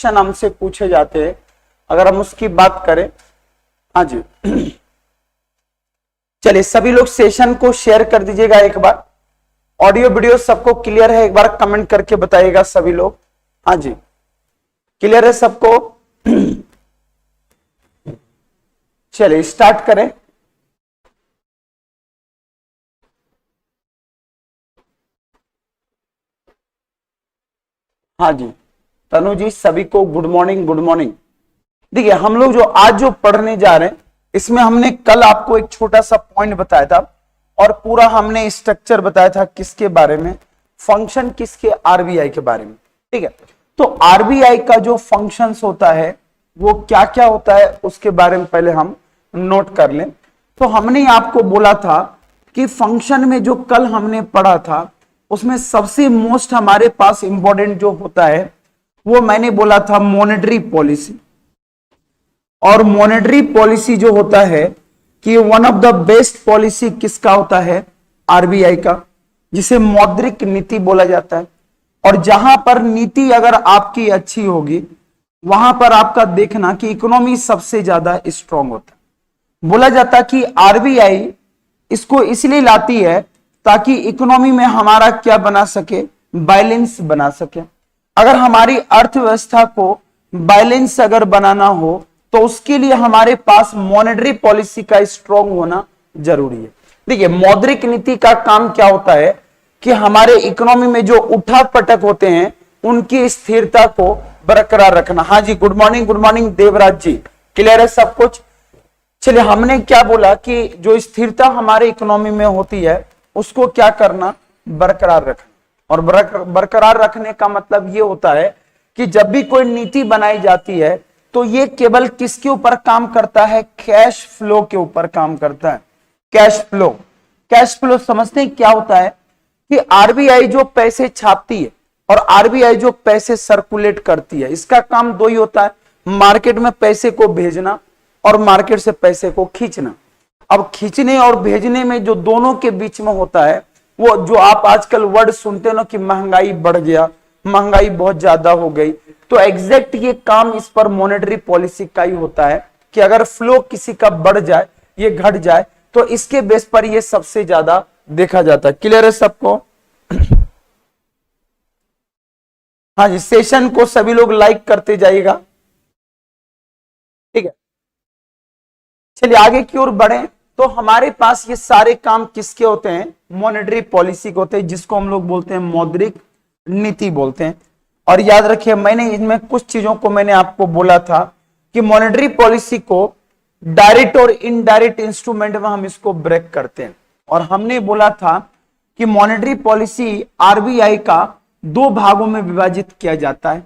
Question हमसे पूछे जाते हैं अगर हम उसकी बात करें। हाँ जी, चलिए सभी लोग सेशन को शेयर कर दीजिएगा एक बार। ऑडियो वीडियो सबको क्लियर है, एक बार कमेंट करके बताइएगा सभी लोग। हाँ जी, क्लियर है सबको? चलिए स्टार्ट करें। हाँ जी, तनु जी सभी को गुड मॉर्निंग, गुड मॉर्निंग। देखिए हम लोग जो आज जो पढ़ने जा रहे हैं इसमें हमने कल आपको एक छोटा सा पॉइंट बताया था और पूरा हमने स्ट्रक्चर बताया था किसके बारे में, फंक्शन किसके, आरबीआई के बारे में। ठीक है, तो आरबीआई का जो फंक्शंस होता है वो क्या क्या होता है उसके बारे में पहले हम नोट कर लें। तो हमने आपको बोला था कि फंक्शन में जो कल हमने पढ़ा था उसमें सबसे मोस्ट हमारे पास इंपॉर्टेंट जो होता है वो मैंने बोला था मॉनेटरी पॉलिसी। और मॉनेटरी पॉलिसी जो होता है कि one of the best policy किसका होता है, आरबीआई का, जिसे मौद्रिक नीति बोला जाता है। और जहां पर नीति अगर आपकी अच्छी होगी वहां पर आपका देखना कि इकोनॉमी सबसे ज्यादा स्ट्रांग होता है। बोला जाता है कि आरबीआई इसको इसलिए लाती है ताकि इकोनॉमी में हमारा क्या बना सके, बैलेंस बना सके। अगर हमारी अर्थव्यवस्था को बैलेंस अगर बनाना हो तो उसके लिए हमारे पास मॉनेटरी पॉलिसी का स्ट्रांग होना जरूरी है। देखिए मौद्रिक नीति का काम क्या होता है कि हमारे इकोनॉमी में जो उठाव पटक होते हैं उनकी स्थिरता को बरकरार रखना। हाँ जी, गुड मॉर्निंग देवराज जी, क्लियर है सब कुछ? चलिए हमने क्या बोला कि जो स्थिरता हमारे इकोनॉमी में होती है उसको क्या करना, बरकरार रखना। और बरकरार रखने का मतलब ये होता है कि जब भी कोई नीति बनाई जाती है तो ये केवल किसके ऊपर काम करता है, कैश फ्लो के ऊपर काम करता है। कैश फ्लो समझते हैं क्या होता है कि आरबीआई जो पैसे छापती है और आरबीआई जो पैसे सर्कुलेट करती है इसका काम दो ही होता है, मार्केट में पैसे को भेजना और मार्केट से पैसे को खींचना। अब खींचने और भेजने में जो दोनों के बीच में होता है वो जो आप आजकल वर्ड सुनते हो ना कि महंगाई बढ़ गया, महंगाई बहुत ज्यादा हो गई, तो एग्जैक्ट ये काम इस पर मॉनेटरी पॉलिसी का ही होता है कि अगर फ्लो किसी का बढ़ जाए, ये घट जाए, तो इसके बेस पर ये सबसे ज्यादा देखा जाता है। क्लियर है सबको? हाँ जी, सेशन को सभी लोग लाइक करते जाइएगा। ठीक है, चलिए आगे की ओर बढ़े। तो हमारे पास ये सारे काम किसके होते हैं, मॉनेटरी पॉलिसी के होते हैं, जिसको हम लोग बोलते हैं मौद्रिक नीति बोलते हैं। और याद रखिए मैंने इनमें कुछ चीजों को मैंने आपको बोला था कि मॉनेटरी पॉलिसी को डायरेक्ट और इनडायरेक्ट इंस्ट्रूमेंट में हम इसको ब्रेक करते हैं। और हमने बोला था कि मॉनेटरी पॉलिसी आरबीआई का दो भागों में विभाजित किया जाता है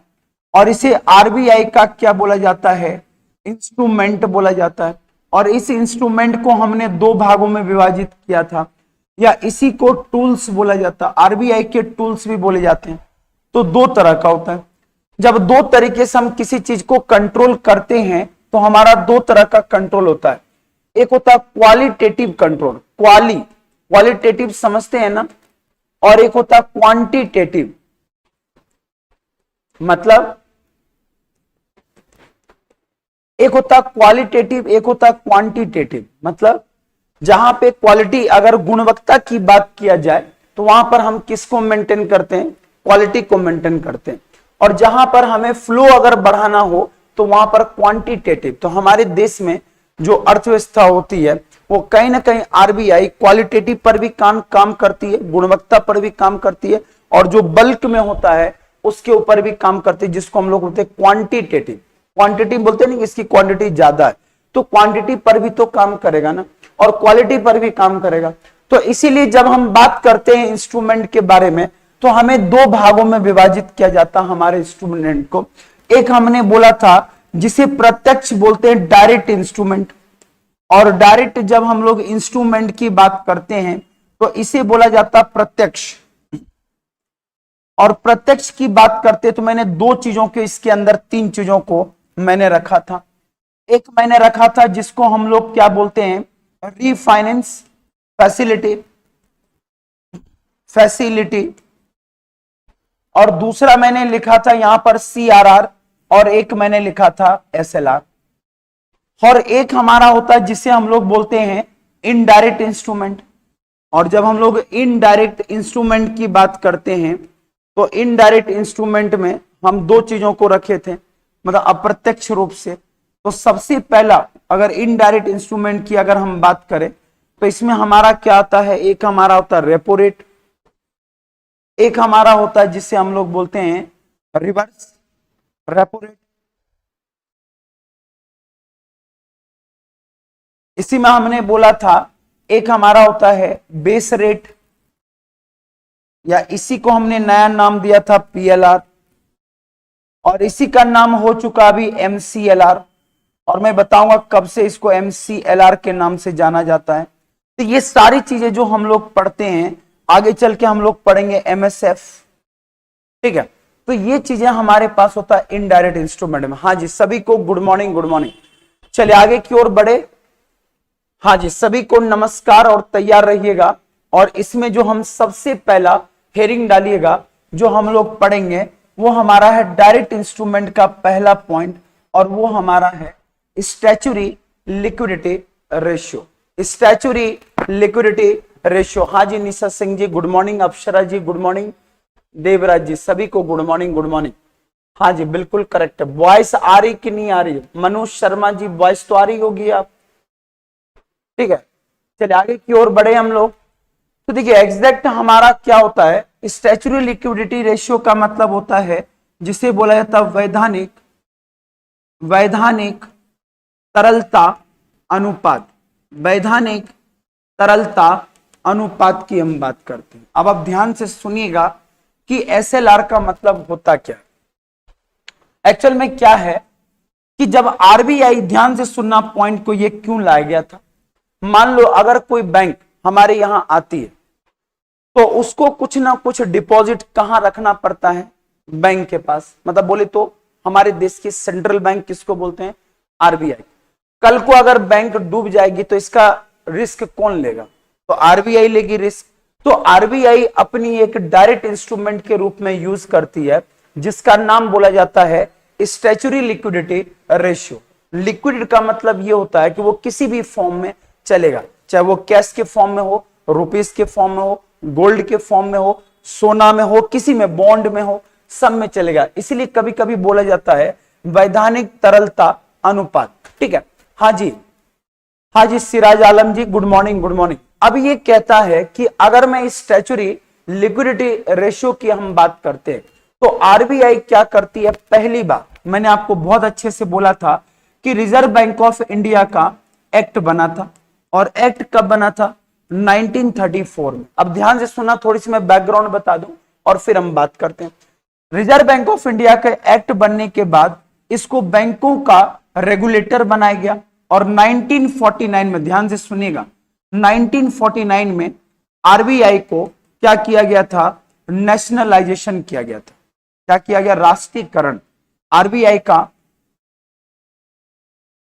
और इसे आरबीआई का क्या बोला जाता है, इंस्ट्रूमेंट बोला जाता है। और इस इंस्ट्रूमेंट को हमने दो भागों में विभाजित किया था, या इसी को टूल्स बोला जाता है। आरबीआई के टूल्स भी बोले जाते हैं। तो दो तरह का होता है। जब दो तरीके से हम किसी चीज को कंट्रोल करते हैं तो हमारा दो तरह का कंट्रोल होता है। एक होता है क्वालिटेटिव कंट्रोल, क्वालिटेटिव समझते हैं ना, और एक होता है क्वांटिटेटिव। मतलब एक होता क्वालिटेटिव, एक होता क्वांटिटेटिव। मतलब जहां पे क्वालिटी, अगर गुणवत्ता की बात किया जाए तो वहां पर हम किसको मेंटेन करते हैं, क्वालिटी को मेंटेन करते हैं। और जहां पर हमें फ्लो अगर बढ़ाना हो तो वहां पर क्वांटिटेटिव। तो हमारे देश में जो अर्थव्यवस्था होती है वो कहीं ना कहीं आरबीआई क्वालिटेटिव पर भी काम करती है, गुणवत्ता पर भी काम करती है, और जो बल्क में होता है उसके ऊपर भी काम करती है, जिसको हम लोग बोलते हैं क्वांटिटेटिव। क्वांटिटी बोलते नहीं, इसकी क्वांटिटी ज्यादा है तो क्वांटिटी पर भी तो काम करेगा ना, और क्वालिटी पर भी काम करेगा। तो इसीलिए जब हम बात करते हैं इंस्ट्रूमेंट के बारे में तो हमें दो भागों में विभाजित किया जाता है हमारे इंस्ट्रूमेंट को। एक हमने बोला था जिसे प्रत्यक्ष बोलते हैं, डायरेक्ट इंस्ट्रूमेंट। और डायरेक्ट जब हम लोग इंस्ट्रूमेंट की बात करते हैं तो इसे बोला जाता प्रत्यक्ष। और प्रत्यक्ष की बात करते तो मैंने दो चीजों के, इसके अंदर तीन चीजों को मैंने रखा था। एक मैंने रखा था जिसको हम लोग क्या बोलते हैं, रीफाइनेंस फैसिलिटी। और दूसरा मैंने लिखा था यहां पर CRR, और एक मैंने लिखा था SLR, और एक हमारा होता है जिसे हम लोग बोलते हैं इनडायरेक्ट इंस्ट्रूमेंट। और जब हम लोग इनडायरेक्ट इंस्ट्रूमेंट की बात करते हैं तो इनडायरेक्ट इंस्ट्रूमेंट में हम दो चीजों को रखे थे, मतलब अप्रत्यक्ष रूप से। तो सबसे पहला अगर इनडायरेक्ट इंस्ट्रूमेंट की अगर हम बात करें तो इसमें हमारा क्या आता है, एक हमारा होता है रेपो रेट, एक हमारा होता है जिसे हम लोग बोलते हैं रिवर्स रेपो रेट। इसी में हमने बोला था एक हमारा होता है बेस रेट, या इसी को हमने नया नाम दिया था PLR, और इसी का नाम हो चुका अभी MCLR, और मैं बताऊंगा कब से इसको MCLR के नाम से जाना जाता है। तो ये सारी चीजें जो हम लोग पढ़ते हैं आगे चल के हम लोग पढ़ेंगे MSF, ठीक है। तो ये चीजें हमारे पास होता है इनडायरेक्ट इंस्ट्रूमेंट में। हाँ जी, सभी को गुड मॉर्निंग, गुड मॉर्निंग। चलिए आगे की ओर बढ़े। हाँ जी, सभी को नमस्कार और तैयार रहिएगा। और इसमें जो हम सबसे पहला हेरिंग डालिएगा जो हम लोग पढ़ेंगे वो हमारा है डायरेक्ट इंस्ट्रूमेंट का पहला पॉइंट, और वो हमारा है statutory liquidity ratio. Statutory liquidity ratio. हाँ जी, निशा सिंह जी गुड मॉर्निंग, अप्सरा जी गुड मॉर्निंग, देवराज जी सभी को गुड मॉर्निंग, गुड मॉर्निंग। हाँ जी बिल्कुल करेक्ट है। वॉइस आ रही कि नहीं आ रही है? मनोज शर्मा जी वॉइस तो आ रही होगी आप, ठीक है। चलिए आगे की ओर बढ़े हम लोग। तो देखिए एग्जैक्ट हमारा क्या होता है, स्टैच्यूरी लिक्विडिटी रेशियो का मतलब होता है जिसे बोला जाता है वैधानिक तरलता अनुपात। वैधानिक तरलता अनुपात की हम बात करते हैं। अब आप ध्यान से सुनिएगा कि SLR का मतलब होता क्या। एक्चुअल में क्या है कि जब RBI, ध्यान से सुनना पॉइंट को, ये क्यों लाया गया था। मान लो अगर कोई बैंक हमारे यहां आती है तो उसको कुछ ना कुछ डिपॉजिट कहां रखना पड़ता है, बैंक के पास। मतलब बोले तो हमारे देश की सेंट्रल बैंक किसको बोलते हैं, RBI। कल को अगर बैंक डूब जाएगी तो इसका रिस्क कौन लेगा, तो RBI लेगी रिस्क। तो RBI अपनी एक डायरेक्ट इंस्ट्रूमेंट के रूप में यूज करती है जिसका नाम बोला जाता है स्टैच्यूरी लिक्विडिटी रेशियो। लिक्विड का मतलब यह होता है कि वो किसी भी फॉर्म में चलेगा, चाहे वो कैश के फॉर्म में हो, रुपीस के फॉर्म में हो, गोल्ड के फॉर्म में हो, सोना में हो, किसी में बॉन्ड में हो, सब में चलेगा। इसीलिए कभी कभी बोला जाता है वैधानिक तरलता अनुपात, ठीक है। हाँ जी, हाँ जी सिराज आलम जी गुड मॉर्निंग, गुड मॉर्निंग। अब ये कहता है कि अगर मैं स्टैच्यूरी लिक्विडिटी रेशियो की हम बात करते हैं तो RBI क्या करती है। पहली बार मैंने आपको बहुत अच्छे से बोला था कि रिजर्व बैंक ऑफ इंडिया का एक्ट बना था, और एक्ट कब बना था, 1934 में। अब ध्यान से सुना, थोड़ी सी मैं बैकग्राउंड बता दूं और फिर हम बात करते हैं। रिजर्व बैंक ऑफ इंडिया के एक्ट बनने के बाद इसको बैंकों का रेगुलेटर बनाया गया, और 1949 में, ध्यान से सुनिएगा, 1949 में RBI को क्या किया गया था, नेशनलाइजेशन किया गया था। क्या किया गया, राष्ट्रीयकरण। RBI का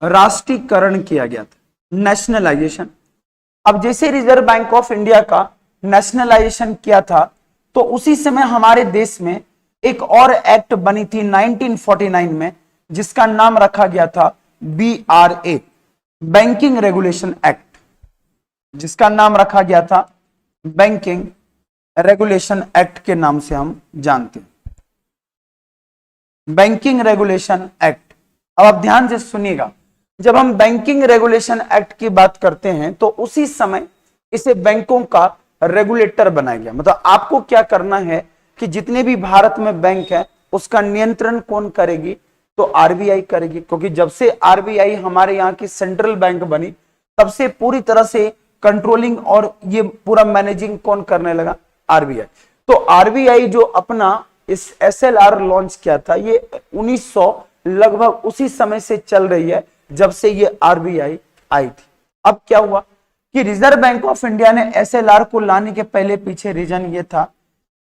राष्ट्रीयकरण किया गया था, नेशनलाइजेशन। अब जैसे रिजर्व बैंक ऑफ इंडिया का नेशनलाइजेशन किया था तो उसी समय हमारे देश में एक और एक्ट बनी थी 1949 में जिसका नाम रखा गया था BRA, बैंकिंग रेगुलेशन एक्ट, जिसका नाम रखा गया था बैंकिंग रेगुलेशन एक्ट के नाम से हम जानते हैं, बैंकिंग रेगुलेशन एक्ट। अब आप ध्यान से सुनिएगा, जब हम बैंकिंग रेगुलेशन एक्ट की बात करते हैं तो उसी समय इसे बैंकों का रेगुलेटर बनाया गया। मतलब आपको क्या करना है कि जितने भी भारत में बैंक है उसका नियंत्रण कौन करेगी, तो RBI करेगी। क्योंकि जब से RBI हमारे यहाँ की सेंट्रल बैंक बनी तब से पूरी तरह से कंट्रोलिंग और ये पूरा मैनेजिंग कौन करने लगा, RBI। तो RBI जो अपना इस SLR लॉन्च किया था, ये 1900 लगभग उसी समय से चल रही है जब से ये RBI आई थी। अब क्या हुआ कि रिजर्व बैंक ऑफ इंडिया ने SLR को लाने के पहले पीछे रीजन ये था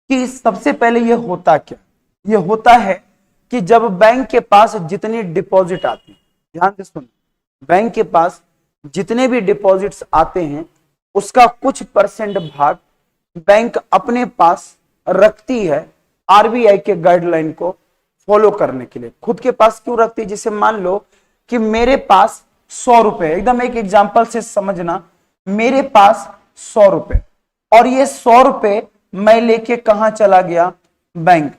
कि सबसे पहले ये होता क्या, ये होता है कि जब बैंक के पास जितनी डिपॉजिट आती है, ध्यान से सुनो, बैंक के पास जितने भी डिपॉजिट्स आते हैं उसका कुछ परसेंट भाग बैंक अपने पास रखती है RBI के गाइडलाइन को फॉलो करने के लिए। खुद के पास क्यों रखती है? जैसे मान लो कि मेरे पास 100 रुपए, एकदम एक एग्जांपल से समझना, मेरे पास 100 रुपए और ये 100 रुपए मैं लेके कहां चला गया? बैंक।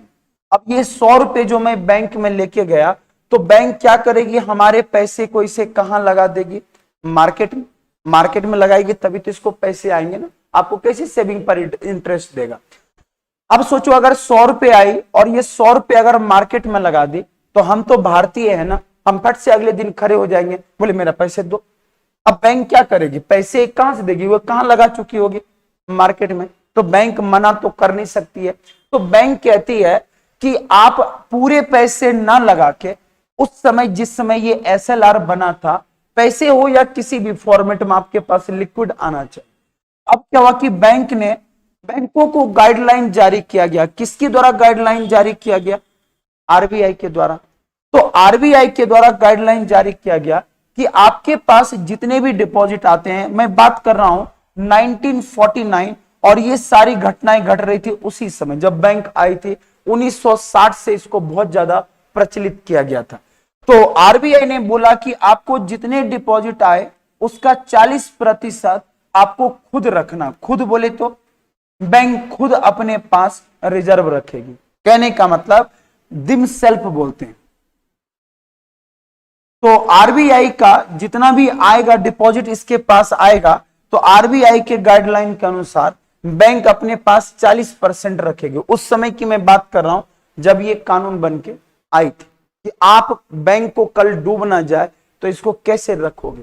अब ये 100 रुपए जो मैं बैंक में लेके गया, तो बैंक क्या करेगी? हमारे पैसे को इसे कहां लगा देगी? मार्केट में। मार्केट में लगाएगी तभी तो इसको पैसे आएंगे ना। आपको कैसे सेविंग पर इंटरेस्ट देगा? अब सोचो अगर 100 रुपए आई और ये 100 रुपए अगर मार्केट में लगा दी, तो हम तो भारतीय है ना, हम फट से अगले दिन खड़े हो जाएंगे, बोले मेरा पैसे दो। अब बैंक क्या करेगी? पैसे कहां से देगी? वो कहां लगा चुकी होगी? मार्केट में। तो बैंक मना तो कर नहीं सकती है। तो बैंक कहती है कि आप पूरे पैसे ना लगा के, उस समय जिस समय ये एसएलआर बना था, पैसे हो या किसी भी फॉर्मेट में आपके पास लिक्विड आना चाहिए। अब क्या हुआ कि बैंक ने, बैंकों को गाइडलाइन जारी किया गया। किसके द्वारा गाइडलाइन जारी किया गया? आरबीआई के द्वारा। तो आरबीआई के द्वारा गाइडलाइन जारी किया गया कि आपके पास जितने भी डिपॉजिट आते हैं, मैं बात कर रहा हूं 1949, और ये सारी घटनाएं घट रही थी उसी समय जब बैंक आई थी। 1960 से इसको बहुत ज्यादा प्रचलित किया गया था। तो आरबीआई ने बोला कि आपको जितने डिपॉजिट आए उसका 40% आपको खुद रखना। खुद बोले तो बैंक खुद अपने पास रिजर्व रखेगी। कहने का मतलब दिम सेल्फ बोलते हैं। तो आरबीआई का जितना भी आएगा डिपॉजिट इसके पास आएगा, तो आरबीआई के गाइडलाइन के अनुसार बैंक अपने पास 40% रखेगी। उस समय की मैं बात कर रहा हूं जब ये कानून बन के आई थी कि आप बैंक को कल डूब ना जाए तो इसको कैसे रखोगे।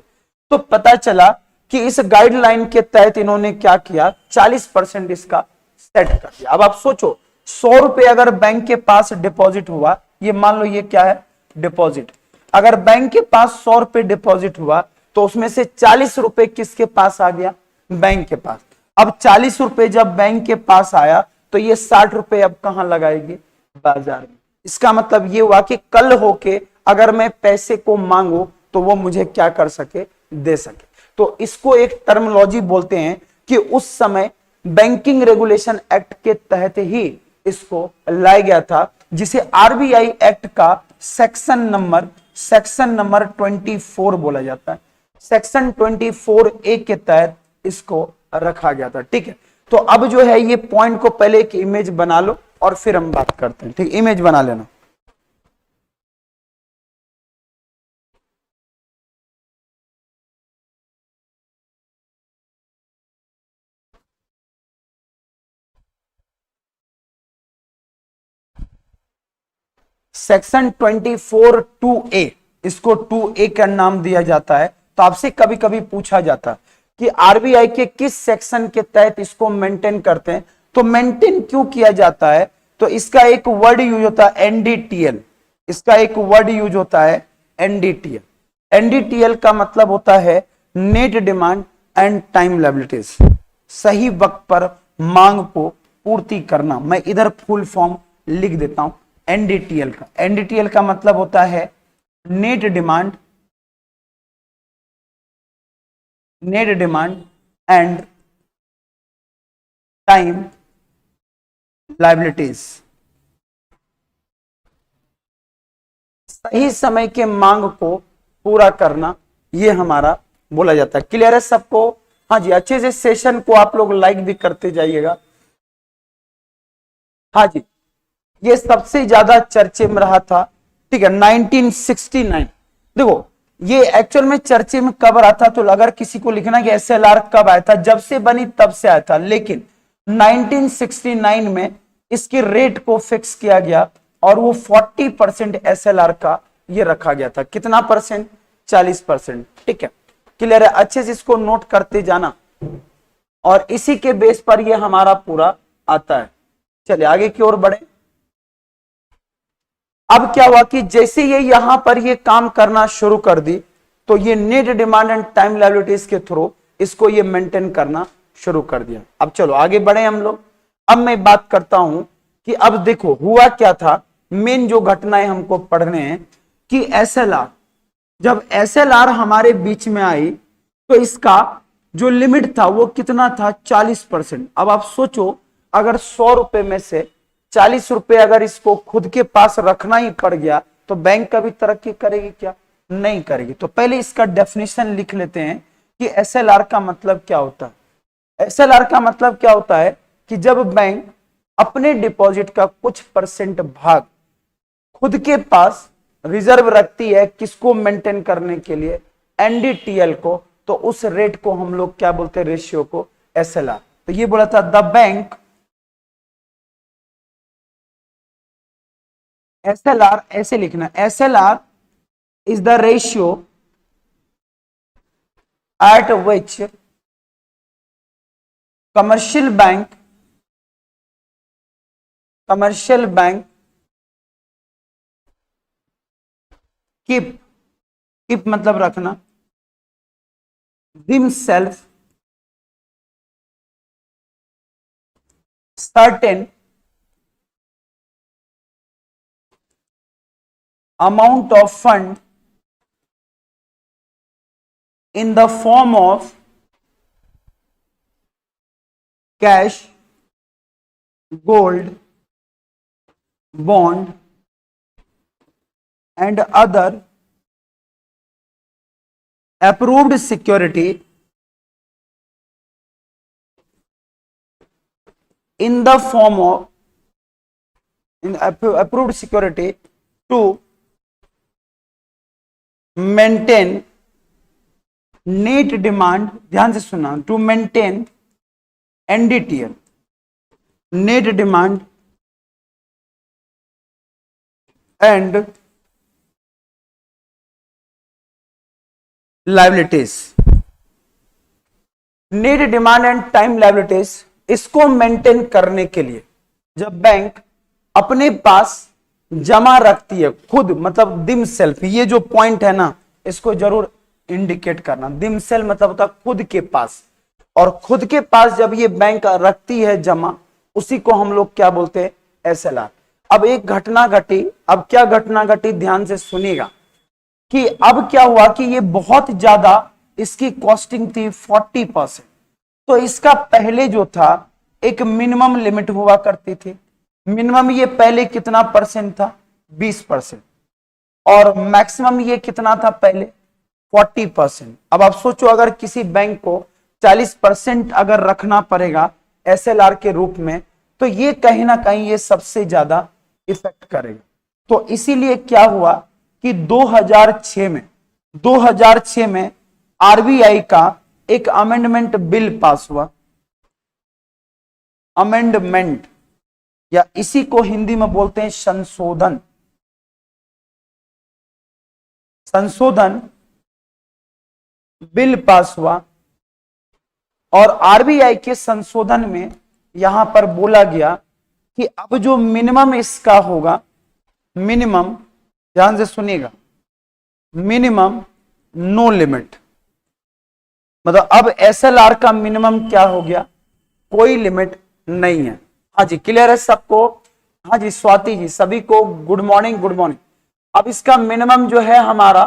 तो पता चला कि इस गाइडलाइन के तहत इन्होंने क्या किया, 40% इसका सेट कर दिया। अब आप सोचो 100 रुपए अगर बैंक के पास डिपॉजिट हुआ, ये मान लो ये क्या है? डिपॉजिट। अगर बैंक के पास 100 रुपए डिपॉजिट हुआ तो उसमें से 40 रुपए किसके पास आ गया? बैंक के पास। अब 40 रुपए जब बैंक के पास आया तो ये 60 रुपए अब कहां लगाएगी? बाजार में। इसका मतलब ये हुआ कि कल होके अगर मैं पैसे को मांगू तो वो मुझे क्या कर सके? दे सके। तो इसको एक टर्मिनोलॉजी बोलते हैं कि उस समय बैंकिंग रेगुलेशन एक्ट के तहत ही इसको लाया गया था, जिसे आरबीआई एक्ट का सेक्शन नंबर 24 बोला जाता है। सेक्शन 24A के तहत इसको रखा गया था। ठीक है, तो अब जो है ये पॉइंट को पहले एक इमेज बना लो और फिर हम बात करते हैं। ठीक, इमेज बना लेना। सेक्शन 24(2)A, इसको 2A का नाम दिया जाता है। तो आपसे कभी कभी पूछा जाता है कि आरबीआई के किस सेक्शन के तहत इसको मेंटेन करते हैं। तो मेंटेन क्यों किया जाता है? तो इसका एक वर्ड यूज होता है एनडीटीएल। इसका एक वर्ड यूज होता है एनडीटीएल। एनडीटीएल का मतलब होता है net demand and time liabilities. सही वक्त पर मांग को पूर्ति करना। मैं इधर फुल फॉर्म लिख देता हूं एनडीटीएल का। एनडीटीएल का मतलब होता है net demand and time liabilities. सही समय के मांग को पूरा करना, यह हमारा बोला जाता है। क्लियर है सबको? हाँ जी, अच्छे से सेशन को आप लोग लाइक भी करते जाइएगा। हाँ जी, ये सबसे ज्यादा चर्चे में रहा था। ठीक है, 1969। देखो ये एक्चुअल में चर्चे में कब रहा था, तो अगर किसी को लिखना कि एसएलआर कब आया था, जब से बनी तब से आया था, लेकिन 1969 में इसके रेट को फिक्स किया गया और वो 40% एसएलआर का ये रखा गया था। कितना परसेंट? 40%। ठीक है, क्लियर है? अच्छे से इसको नोट करते जाना और इसी के बेस पर ये हमारा पूरा आता है। चलिए आगे की ओर बढ़े। अब क्या हुआ कि जैसे ये यहां पर ये काम करना शुरू कर दी, तो ये net demand and time liabilities के थ्रू इसको ये मेंटेन करना शुरू कर दिया। अब चलो आगे बढ़े हम लोग। अब मैं बात करता हूं कि अब देखो हुआ क्या था। मेन जो घटनाएं हमको पढ़ने हैं कि एसएलआर, जब एसएलआर हमारे बीच में आई तो इसका जो लिमिट था वो कितना था? 40%। अब आप सोचो अगर 100 रुपए में से ₹40 अगर इसको खुद के पास रखना ही पड़ गया तो बैंक कभी तरक्की करेगी क्या? नहीं करेगी। तो पहले इसका डेफिनेशन लिख लेते हैं कि एसएलआर का मतलब क्या होता है। एसएलआर का मतलब क्या होता है कि जब बैंक अपने डिपॉजिट का कुछ परसेंट भाग खुद के पास रिजर्व रखती है, किसको मेंटेन करने के लिए? एनडीटीएल को। तो उस रेट को हम लोग क्या बोलते हैं? रेशियो को एसएलआर। तो ये बोला था द बैंक एसएलआर, ऐसे लिखना, SLR is the ratio at which commercial bank keep मतलब रखना, themselves certain amount of fund in the form of cash, gold, bond and other approved security in the form of approved security to maintain net demand, ध्यान से सुना, to maintain NDTL net demand and liabilities. Net demand and time liabilities, इसको maintain करने के लिए जब bank अपने पास जमा रखती है खुद, मतलब दिम सेल्फ, ये जो पॉइंट है ना इसको जरूर इंडिकेट करना। दिम सेल्फ मतलब होता खुद के पास, और खुद के पास जब ये बैंक रखती है जमा, उसी को हम लोग क्या बोलते हैं? एसएलआर। अब एक घटना घटी, अब क्या घटना घटी ध्यान से सुनिएगा कि अब क्या हुआ कि ये बहुत ज्यादा इसकी कॉस्टिंग थी 40%। तो इसका पहले जो था एक मिनिमम लिमिट हुआ करती थी। मिनिमम ये पहले कितना परसेंट था? 20%। और मैक्सिमम ये कितना था पहले? 40%। अब आप सोचो अगर किसी बैंक को 40% अगर रखना पड़ेगा एसएलआर के रूप में, तो ये कहीं ना कहीं ये सबसे ज्यादा इफेक्ट करेगा। तो इसीलिए क्या हुआ कि 2006 में आरबीआई का एक अमेंडमेंट बिल पास हुआ। अमेंडमेंट या इसी को हिंदी में बोलते हैं संशोधन। संशोधन बिल पास हुआ और आरबीआई के संशोधन में यहां पर बोला गया कि अब जो मिनिमम इसका होगा, मिनिमम, ध्यान से सुनिएगा, मिनिमम नो लिमिट, मतलब अब एसएलआर का मिनिमम क्या हो गया? कोई लिमिट नहीं है। हाँ जी, क्लियर है सबको? हाँ जी, स्वाति जी, सभी को गुड मॉर्निंग, गुड मॉर्निंग। अब इसका मिनिमम जो है हमारा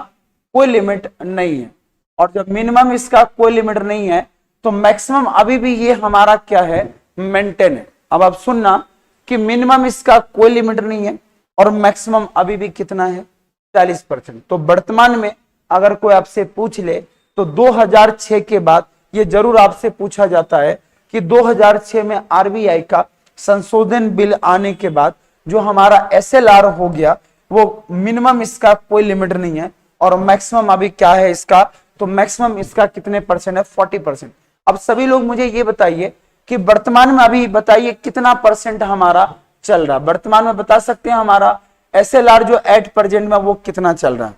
कोई लिमिट नहीं है, और जब मिनिमम इसका कोई लिमिट नहीं है तो मैक्सिमम अभी भी ये हमारा क्या है? मेंटेन है। अब आप सुनना कि मिनिमम इसका कोई लिमिट नहीं है और मैक्सिमम अभी भी कितना है? 40%। तो वर्तमान में अगर कोई आपसे पूछ ले तो 2006 के बाद ये जरूर आपसे पूछा जाता है कि 2006 में आरबीआई का संशोधन बिल आने के बाद जो हमारा एसएलआर हो गया, वो मिनिमम इसका कोई लिमिट नहीं है और मैक्सिमम अभी क्या है इसका? तो मैक्सिमम इसका कितने परसेंट है? 40%। अब सभी लोग मुझे ये बताइए कि वर्तमान में अभी बताइए कितना परसेंट हमारा चल रहा है? वर्तमान में बता सकते हैं हमारा एसएलआर जो एट प्रेजेंट में वो कितना चल रहा है?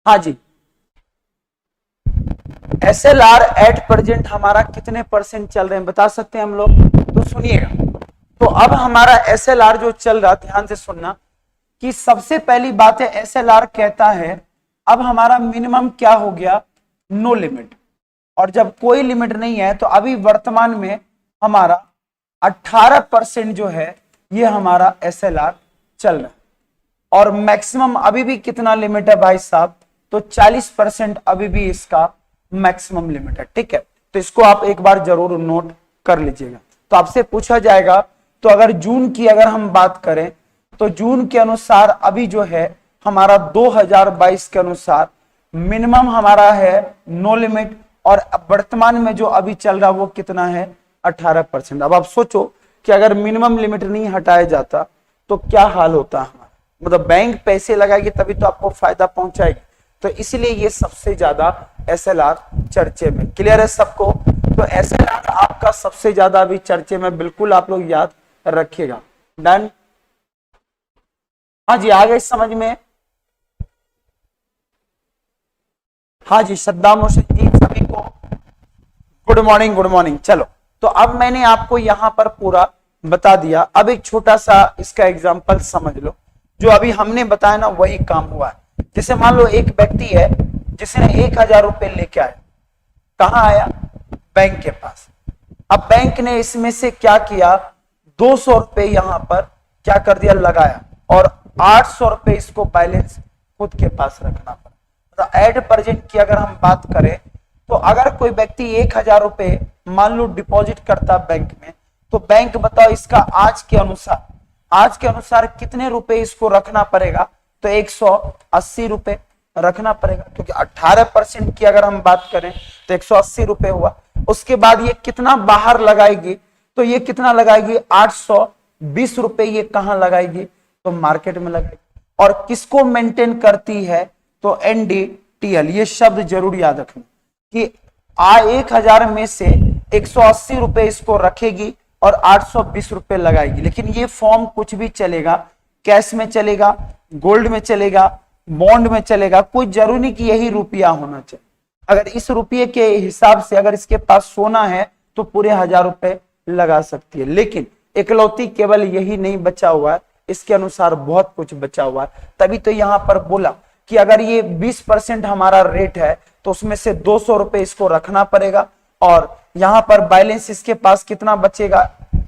हाँ जी, एसएलआर एट प्रेजेंट हमारा कितने परसेंट चल रहे हैं बता सकते हैं हम लोग? तो सुनिएगा, तो अब हमारा एसएलआर जो चल रहा, ध्यान से सुनना कि सबसे पहली बात है एसएलआर कहता है अब हमारा मिनिमम क्या हो गया? No limit. और जब कोई लिमिट नहीं है तो अभी वर्तमान में हमारा 18% जो है ये हमारा एसएलआर चल रहा है। और मैक्सिमम अभी भी कितना लिमिट है भाई साहब, तो 40% अभी भी इसका मैक्सिमम लिमिट है। ठीक है, तो इसको आप एक बार जरूर नोट कर लीजिएगा। तो आपसे पूछा जाएगा, तो अगर जून की अगर हम बात करें तो जून के अनुसार अभी जो है हमारा 2022 के अनुसार मिनिमम हमारा है नो लिमिट, और वर्तमान में जो अभी चल रहा वो कितना है 18%। अब आप सोचो कि अगर मिनिमम लिमिट नहीं हटाया जाता तो क्या हाल होता हमारा, मतलब बैंक पैसे लगाएगी तभी तो आपको फायदा पहुंचाएगी। तो इसलिए ये सबसे ज्यादा एसएलआर चर्चे में। क्लियर है सबको? तो एसएलआर आपका सबसे ज्यादा अभी चर्चे में, बिल्कुल आप लोग याद रखिएगा। डन? हाँ जी, आ गए समझ में? हाँ जी, सद्दाम हुसैन जी सभी को गुड मॉर्निंग, गुड मॉर्निंग। चलो, तो अब मैंने आपको यहां पर पूरा बता दिया। अब एक छोटा सा इसका एग्जांपल समझ लो, जो अभी हमने बताया ना वही काम हुआ है। जैसे मान लो एक व्यक्ति है जिसने 1000 रुपए लेके आया, कहां आया? बैंक के पास। अब बैंक ने इसमें से क्या किया, 200 रुपए यहां पर क्या कर दिया, लगाया, और 800 रुपए इसको बैलेंस खुद के पास रखना पड़ा। तो एट प्रेजेंट की अगर हम बात करें तो अगर कोई व्यक्ति 1000 रुपए मान लो डिपॉजिट करता बैंक में, तो बैंक बताओ इसका आज के अनुसार कितने रुपए इसको रखना पड़ेगा? तो 180 रुपए रखना पड़ेगा, क्योंकि 18% की अगर हम बात करें तो 180 रुपए हुआ। उसके बाद ये कितना बाहर लगाएगी, तो ये कितना लगाएगी 820 रुपए। ये कहां लगाएगी? तो मार्केट में लगाएगी। और किसको मेंटेन करती है? तो एनडीटीएल। ये शब्द जरूर याद रखना कि 1000 में से 180 रुपए इसको रखेगी और 820 रुपए लगाएगी। लेकिन ये फॉर्म कुछ भी चलेगा, कैश में चलेगा, गोल्ड में चलेगा, बॉन्ड में चलेगा, कोई जरूरी नहीं कि यही रुपया होना चाहिए। अगर इस रुपये के हिसाब से अगर इसके पास सोना है तो पूरे 1000 रुपए लगा सकती है। लेकिन इकलौती केवल यही नहीं बचा हुआ है, इसके अनुसार बहुत कुछ बचा हुआ है। तभी तो यहां पर बोला कि अगर ये 20% हमारा रेट है तो उसमें से 200 रुपए इसको रखना पड़ेगा, और यहां पर बैलेंस इसके पास कितना बचेगा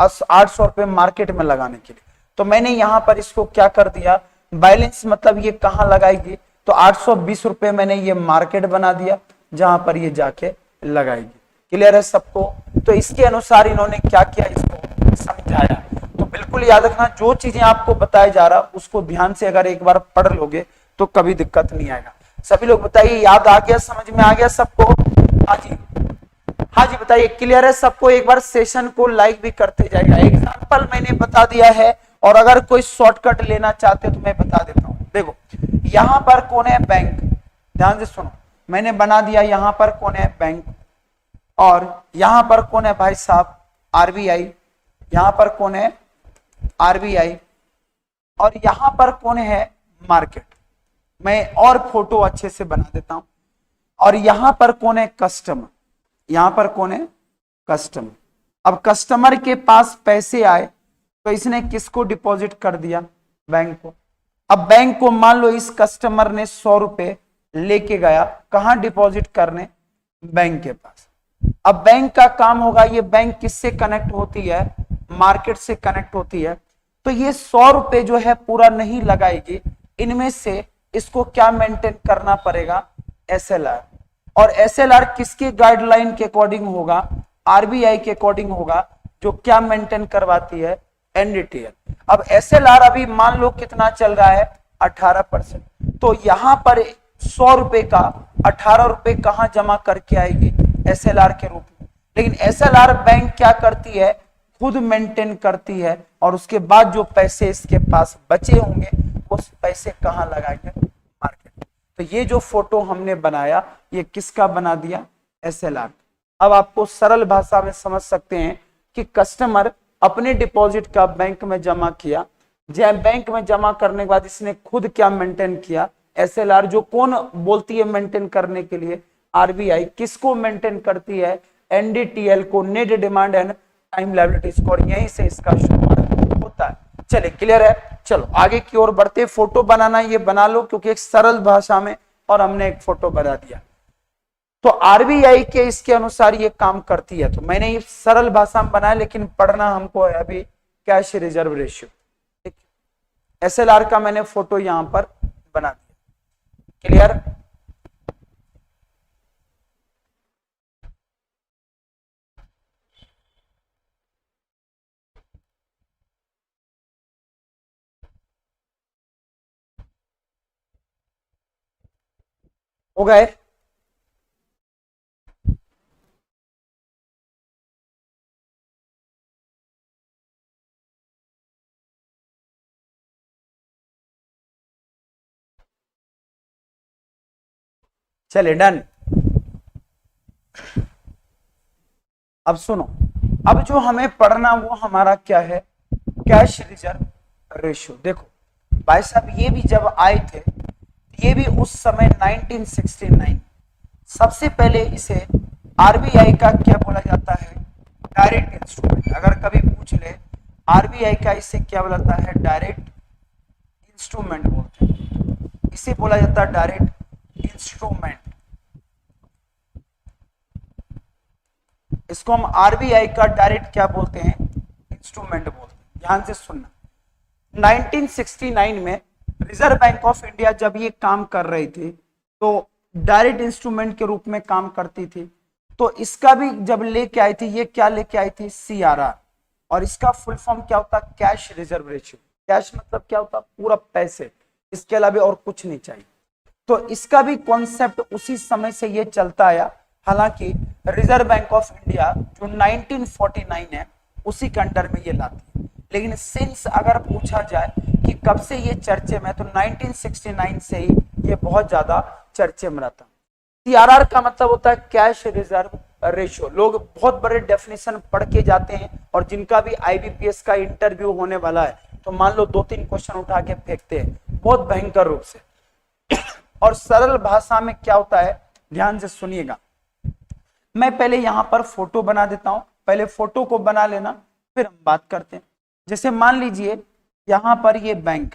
800 रुपए मार्केट में लगाने के लिए। तो मैंने यहां पर इसको क्या कर दिया, बैलेंस मतलब ये कहां लगाएगी, तो 820 रुपए मैंने ये मार्केट बना दिया जहां पर ये जाके लगाएगी। क्लियर है सबको? तो इसके अनुसार इन्होंने क्या किया, इसको समझाया। तो बिल्कुल याद रखना, जो चीजें आपको बताया जा रहा उसको ध्यान से अगर एक बार पढ़ लोगे तो कभी दिक्कत नहीं आएगा। सभी लोग बताइए, याद आ गया, समझ में आ गया सबको? हाँ जी, हाँ जी बताइए, क्लियर है सबको? एक बार सेशन को लाइक भी करते जाएगा। एग्जाम्पल मैंने बता दिया है, और अगर कोई शॉर्टकट लेना चाहते तो मैं बता देता हूं। देखो यहां पर कौन है? बैंक। ध्यान से सुनो, मैंने बना दिया यहां पर कौन है? बैंक। और यहां पर कौन है भाई साहब? आरबीआई। यहां पर कौन है? आरबीआई। और यहां पर कौन है? मार्केट। मैं और फोटो अच्छे से बना देता हूं। और यहां पर कौन है? कस्टमर। यहां पर कौन है? कस्टमर। अब कस्टमर के पास पैसे आए तो इसने किसको डिपॉजिट कर दिया? बैंक को। अब बैंक को मान लो इस कस्टमर ने 100 रुपए लेके गया, कहां डिपॉजिट करने? बैंक के पास। अब बैंक का काम होगा, ये बैंक किससे कनेक्ट होती है? मार्केट से कनेक्ट होती है। तो ये 100 रुपए जो है पूरा नहीं लगाएगी, इनमें से इसको क्या मेंटेन करना पड़ेगा? एसएलआर। और एसएलआर किसके गाइडलाइन के अकॉर्डिंग होगा? आरबीआई के अकॉर्डिंग होगा, जो क्या मेंटेन करवाती है? एनडीटीएल। अब एसएलआर अभी मान लो कितना चल रहा है? 18%। तो यहां पर 100 रुपए का 18 रुपए कहां जमा करके आएगी? एसएलआर के रूप में। लेकिन एसएलआर बैंक क्या करती है? खुद मेंटेन करती है, और उसके बाद जो पैसे इसके पास बचे होंगे उस पैसे कहां लगाएंगे? मार्केट। तो ये जो फोटो हमने बनाया ये किसका बना दिया? एसएलआर। अब आपको सरल भाषा में समझ सकते हैं कि कस्टमर अपने डिपॉजिट का बैंक में जमा किया, बैंक में जमा करने के बाद इसने खुद क्या मेंटेन किया? एसएलआर। जो कौन बोलती है मेंटेन करने के लिए? आरबीआई। किसको मेंटेन करती है? एनडीटीएल को, net demand and time liability score. यहीं से इसका शुरुआत होता है। चलिए, क्लियर है? चलो आगे की ओर बढ़ते। फोटो बनाना ये बना लो, क्योंकि एक सरल भाषा में, और हमने एक फोटो बना दिया। तो आरबीआई के इसके अनुसार ये काम करती है। तो मैंने ये सरल भाषा में बनाया, लेकिन पढ़ना हमको है अभी कैश रिजर्व रेशियो। SLR का मैंने फोटो यहां पर बना दिया। क्लियर? हो गए? चलिए डन। अब सुनो, अब जो हमें पढ़ना वो हमारा क्या है, कैश रिजर्व रेशियो। देखो भाई साहब, ये भी जब आए थे, ये भी उस समय 1969, सबसे पहले इसे आरबीआई का क्या बोला जाता है, डायरेक्ट इंस्ट्रूमेंट। अगर कभी पूछ ले आरबीआई का इसे क्या बोला जाता है, डायरेक्ट इंस्ट्रूमेंट बोलते हैं, इसे बोला जाता है डायरेक्ट इंस्ट्रूमेंट। इसको हम आरबीआई का डायरेक्ट क्या बोलते हैं, इंस्ट्रूमेंट बोलते हैं। ध्यान से सुनना, 1969 में रिजर्व बैंक ऑफ इंडिया जब ये काम कर रही थी तो डायरेक्ट इंस्ट्रूमेंट के रूप में काम करती थी। तो इसका भी जब लेके आई थी, ये क्या लेके आई थी, सीआरआर, और इसका फुल फॉर्म क्या होता, कैश रिजर्व रेशियो। कैश मतलब क्या होता, पूरा पैसे, इसके अलावा और कुछ नहीं चाहिए। तो इसका भी कॉन्सेप्ट उसी समय से ये चलता आया। हालांकि रिजर्व बैंक ऑफ इंडिया जो 1949 है उसी के अंडर में ये लाती है, लेकिन सिंस अगर पूछा जाए कि कब से ये चर्चे में, तो 1969 से ही ये बहुत ज्यादा चर्चे में रहता। सीआरआर का मतलब होता है कैश रिजर्व रेशियो। लोग बहुत बड़े डेफिनेशन पढ़ के जाते हैं, और जिनका भी आईबीपीएस का इंटरव्यू होने वाला है तो मान लो 2-3 क्वेश्चन उठा के फेंकते हैं बहुत भयंकर रूप से। और सरल भाषा में क्या होता है, ध्यान से सुनिएगा। मैं पहले यहां पर फोटो बना देता हूं, पहले फोटो को बना लेना, फिर हम बात करते हैं। जैसे मान लीजिए यहां पर ये बैंक,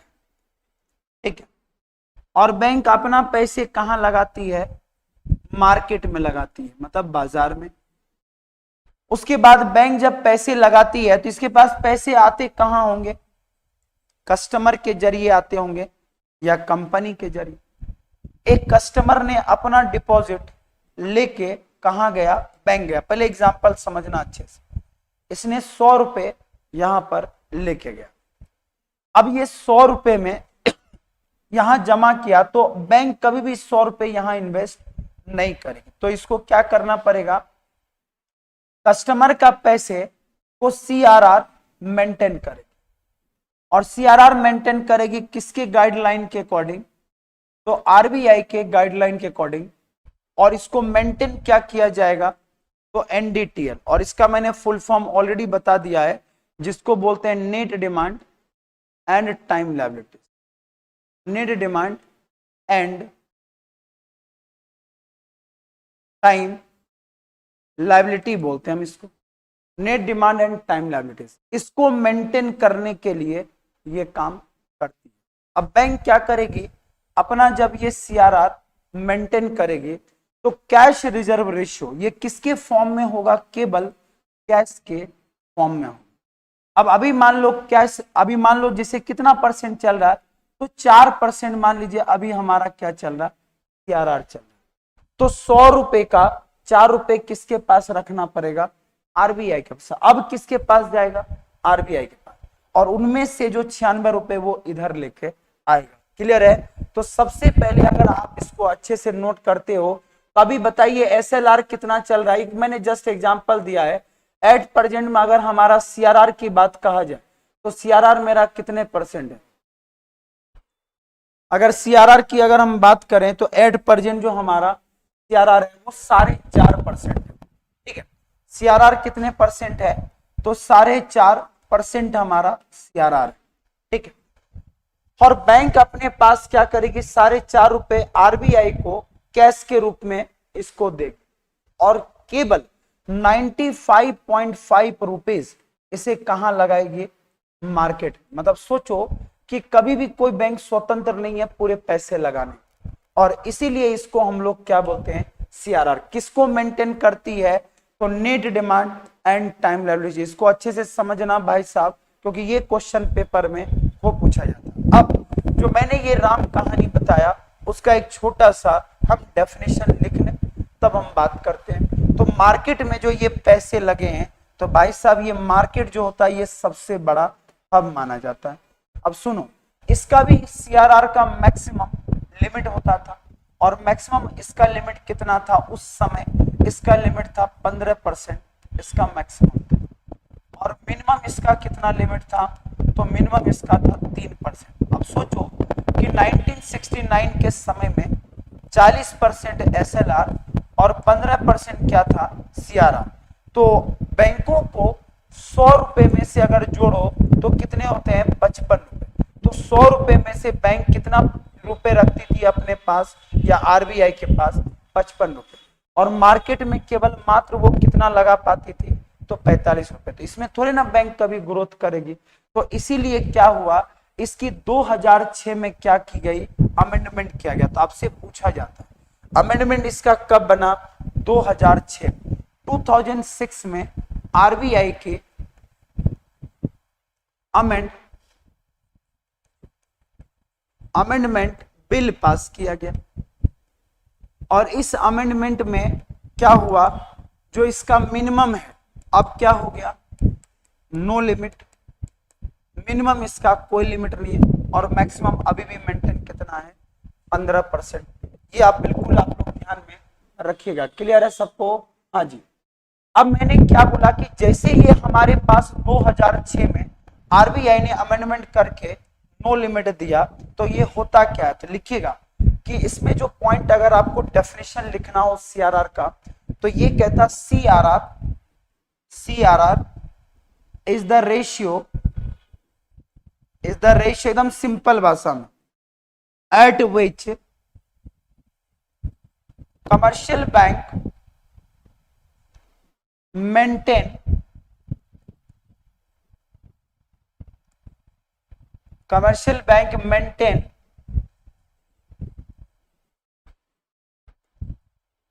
ठीक है, और बैंक अपना पैसे कहां लगाती है, मार्केट में लगाती है, मतलब बाजार में। उसके बाद बैंक जब पैसे लगाती है तो इसके पास पैसे आते कहां होंगे, कस्टमर के जरिए आते होंगे या कंपनी के जरिए। एक कस्टमर ने अपना डिपॉजिट लेके कहां गया, बैंक गया। पहले एग्जांपल समझना अच्छे से। इसने 100 रुपए यहां पर लेके गया। अब ये 100 रुपए में यहां जमा किया, तो बैंक कभी भी 100 रुपए यहां इन्वेस्ट नहीं करेगी। तो इसको क्या करना पड़ेगा, कस्टमर का पैसे को सीआरआर मेंटेन करेगी, और सीआरआर मेंटेन करेगी किसके गाइडलाइन के अकॉर्डिंग, तो आरबीआई के गाइडलाइन के अकॉर्डिंग। और इसको मेंटेन क्या किया जाएगा, तो एनडीटीएल, और इसका मैंने फुल फॉर्म ऑलरेडी बता दिया है, जिसको बोलते हैं net demand and time liability. Net demand and time liability बोलते हैं हम इसको, net demand and time liabilities. इसको मेंटेन करने के लिए ये काम करती है। अब बैंक क्या करेगी, अपना जब ये सीआरआर मेंटेन करेगी तो कैश रिजर्व रेशियो ये किसके फॉर्म में होगा, केवल कैश के फॉर्म में होगा। अब अभी मान लो कैश, अभी मान लो जैसे कितना परसेंट चल रहा है, तो 4% मान लीजिए अभी हमारा क्या चल रहा है, सीआरआर चल रहा है। तो 100 रुपए का 4 रुपए किसके पास रखना पड़ेगा, आरबीआई के पास। अब किसके पास जाएगा, आरबीआई के पास, और उनमें से जो 96 रुपए वो इधर लेके आएगा। क्लियर है? तो सबसे पहले अगर आप इसको अच्छे से नोट करते हो, अभी बताइए एसएलआर कितना चल रहा है। मैंने जस्ट एग्जांपल दिया है, एट प्रेजेंट में अगर हमारा सीआरआर की बात कहा जाए तो सीआरआर मेरा कितने परसेंट है। अगर सीआरआर की अगर हम बात करें तो एट प्रेजेंट जो हमारा सीआरआर है वो 4.5% है। ठीक है, सीआरआर कितने परसेंट है, तो 4.5% हमारा सीआरआर है। ठीक है, और बैंक अपने पास क्या करेगी, 4.5 रुपए आरबीआई को कैश के रूप में इसको देगी, और केवल 95.5 रुपीज इसे कहां लगाएगी, मार्केट। मतलब सोचो कि कभी भी कोई बैंक स्वतंत्र नहीं है पूरे पैसे लगाने, और इसीलिए इसको हम लोग क्या बोलते हैं, सीआरआर। किसको मेंटेन करती है, तो net demand and time liability. इसको अच्छे से समझना भाई साहब, क्योंकि ये क्वेश्चन पेपर में वो पूछा जाता है। अब जो मैंने ये राम कहानी बताया उसका एक छोटा सा हम डेफिनेशन लिख लें, तब हम बात करते हैं। तो मार्केट में जो ये पैसे लगे हैं, तो भाई साहब ये मार्केट जो होता है ये सबसे बड़ा हब माना जाता है। अब सुनो, इसका भी सीआरआर का मैक्सिमम लिमिट होता था, और मैक्सिमम इसका लिमिट कितना था उस समय, इसका लिमिट था 15% इसका मैक्सिमम था, और मिनिमम इसका कितना लिमिट था, तो मिनिमम इसका था 3%। अब सोचो कि 1969 के समय में 40% एसएलआर और 15% क्या था, सीआरआर। तो बैंकों को 100 रुपए में से अगर जोड़ो तो कितने होते हैं, 55 रुपए। तो 100 रुपए में से बैंक कितना रुपए रखती थी अपने पास या आरबीआई के पास, 55 रुपए, और मार्केट में केवल मात्र वो कितना लगा पाती थी, तो 45 रुपए। तो इसमें थोड़े ना बैंक कभी ग्रोथ करेगी। तो इसीलिए क्या हुआ, इसकी 2006 में क्या की गई, अमेंडमेंट किया गया। तो आपसे पूछा जाता है अमेंडमेंट इसका कब बना, 2006। 2006 में आरबीआई के अमेंडमेंट बिल पास किया गया, और इस अमेंडमेंट में क्या हुआ, जो इसका मिनिमम है अब क्या हो गया, नो लिमिट। मिनिमम इसका कोई लिमिट नहीं है, और मैक्सिमम अभी भी मेंटेन कितना है, 15%। ये आप बिल्कुल आप लोग ध्यान में रखिएगा। क्लियर है सबको? हाँ जी। अब मैंने क्या बोला कि जैसे ये हमारे पास 2006 में आरबीआई ने अमेंडमेंट करके नो लिमिट दिया, तो ये होता क्या है, तो लिखिएगा कि इसमें जो पॉइंट अगर आपको डेफिनेशन लिखना हो सीआरआर का, तो ये कहता सीआरआर इज द रेशियो, एकदम सिंपल भाषा में, eight which commercial bank maintain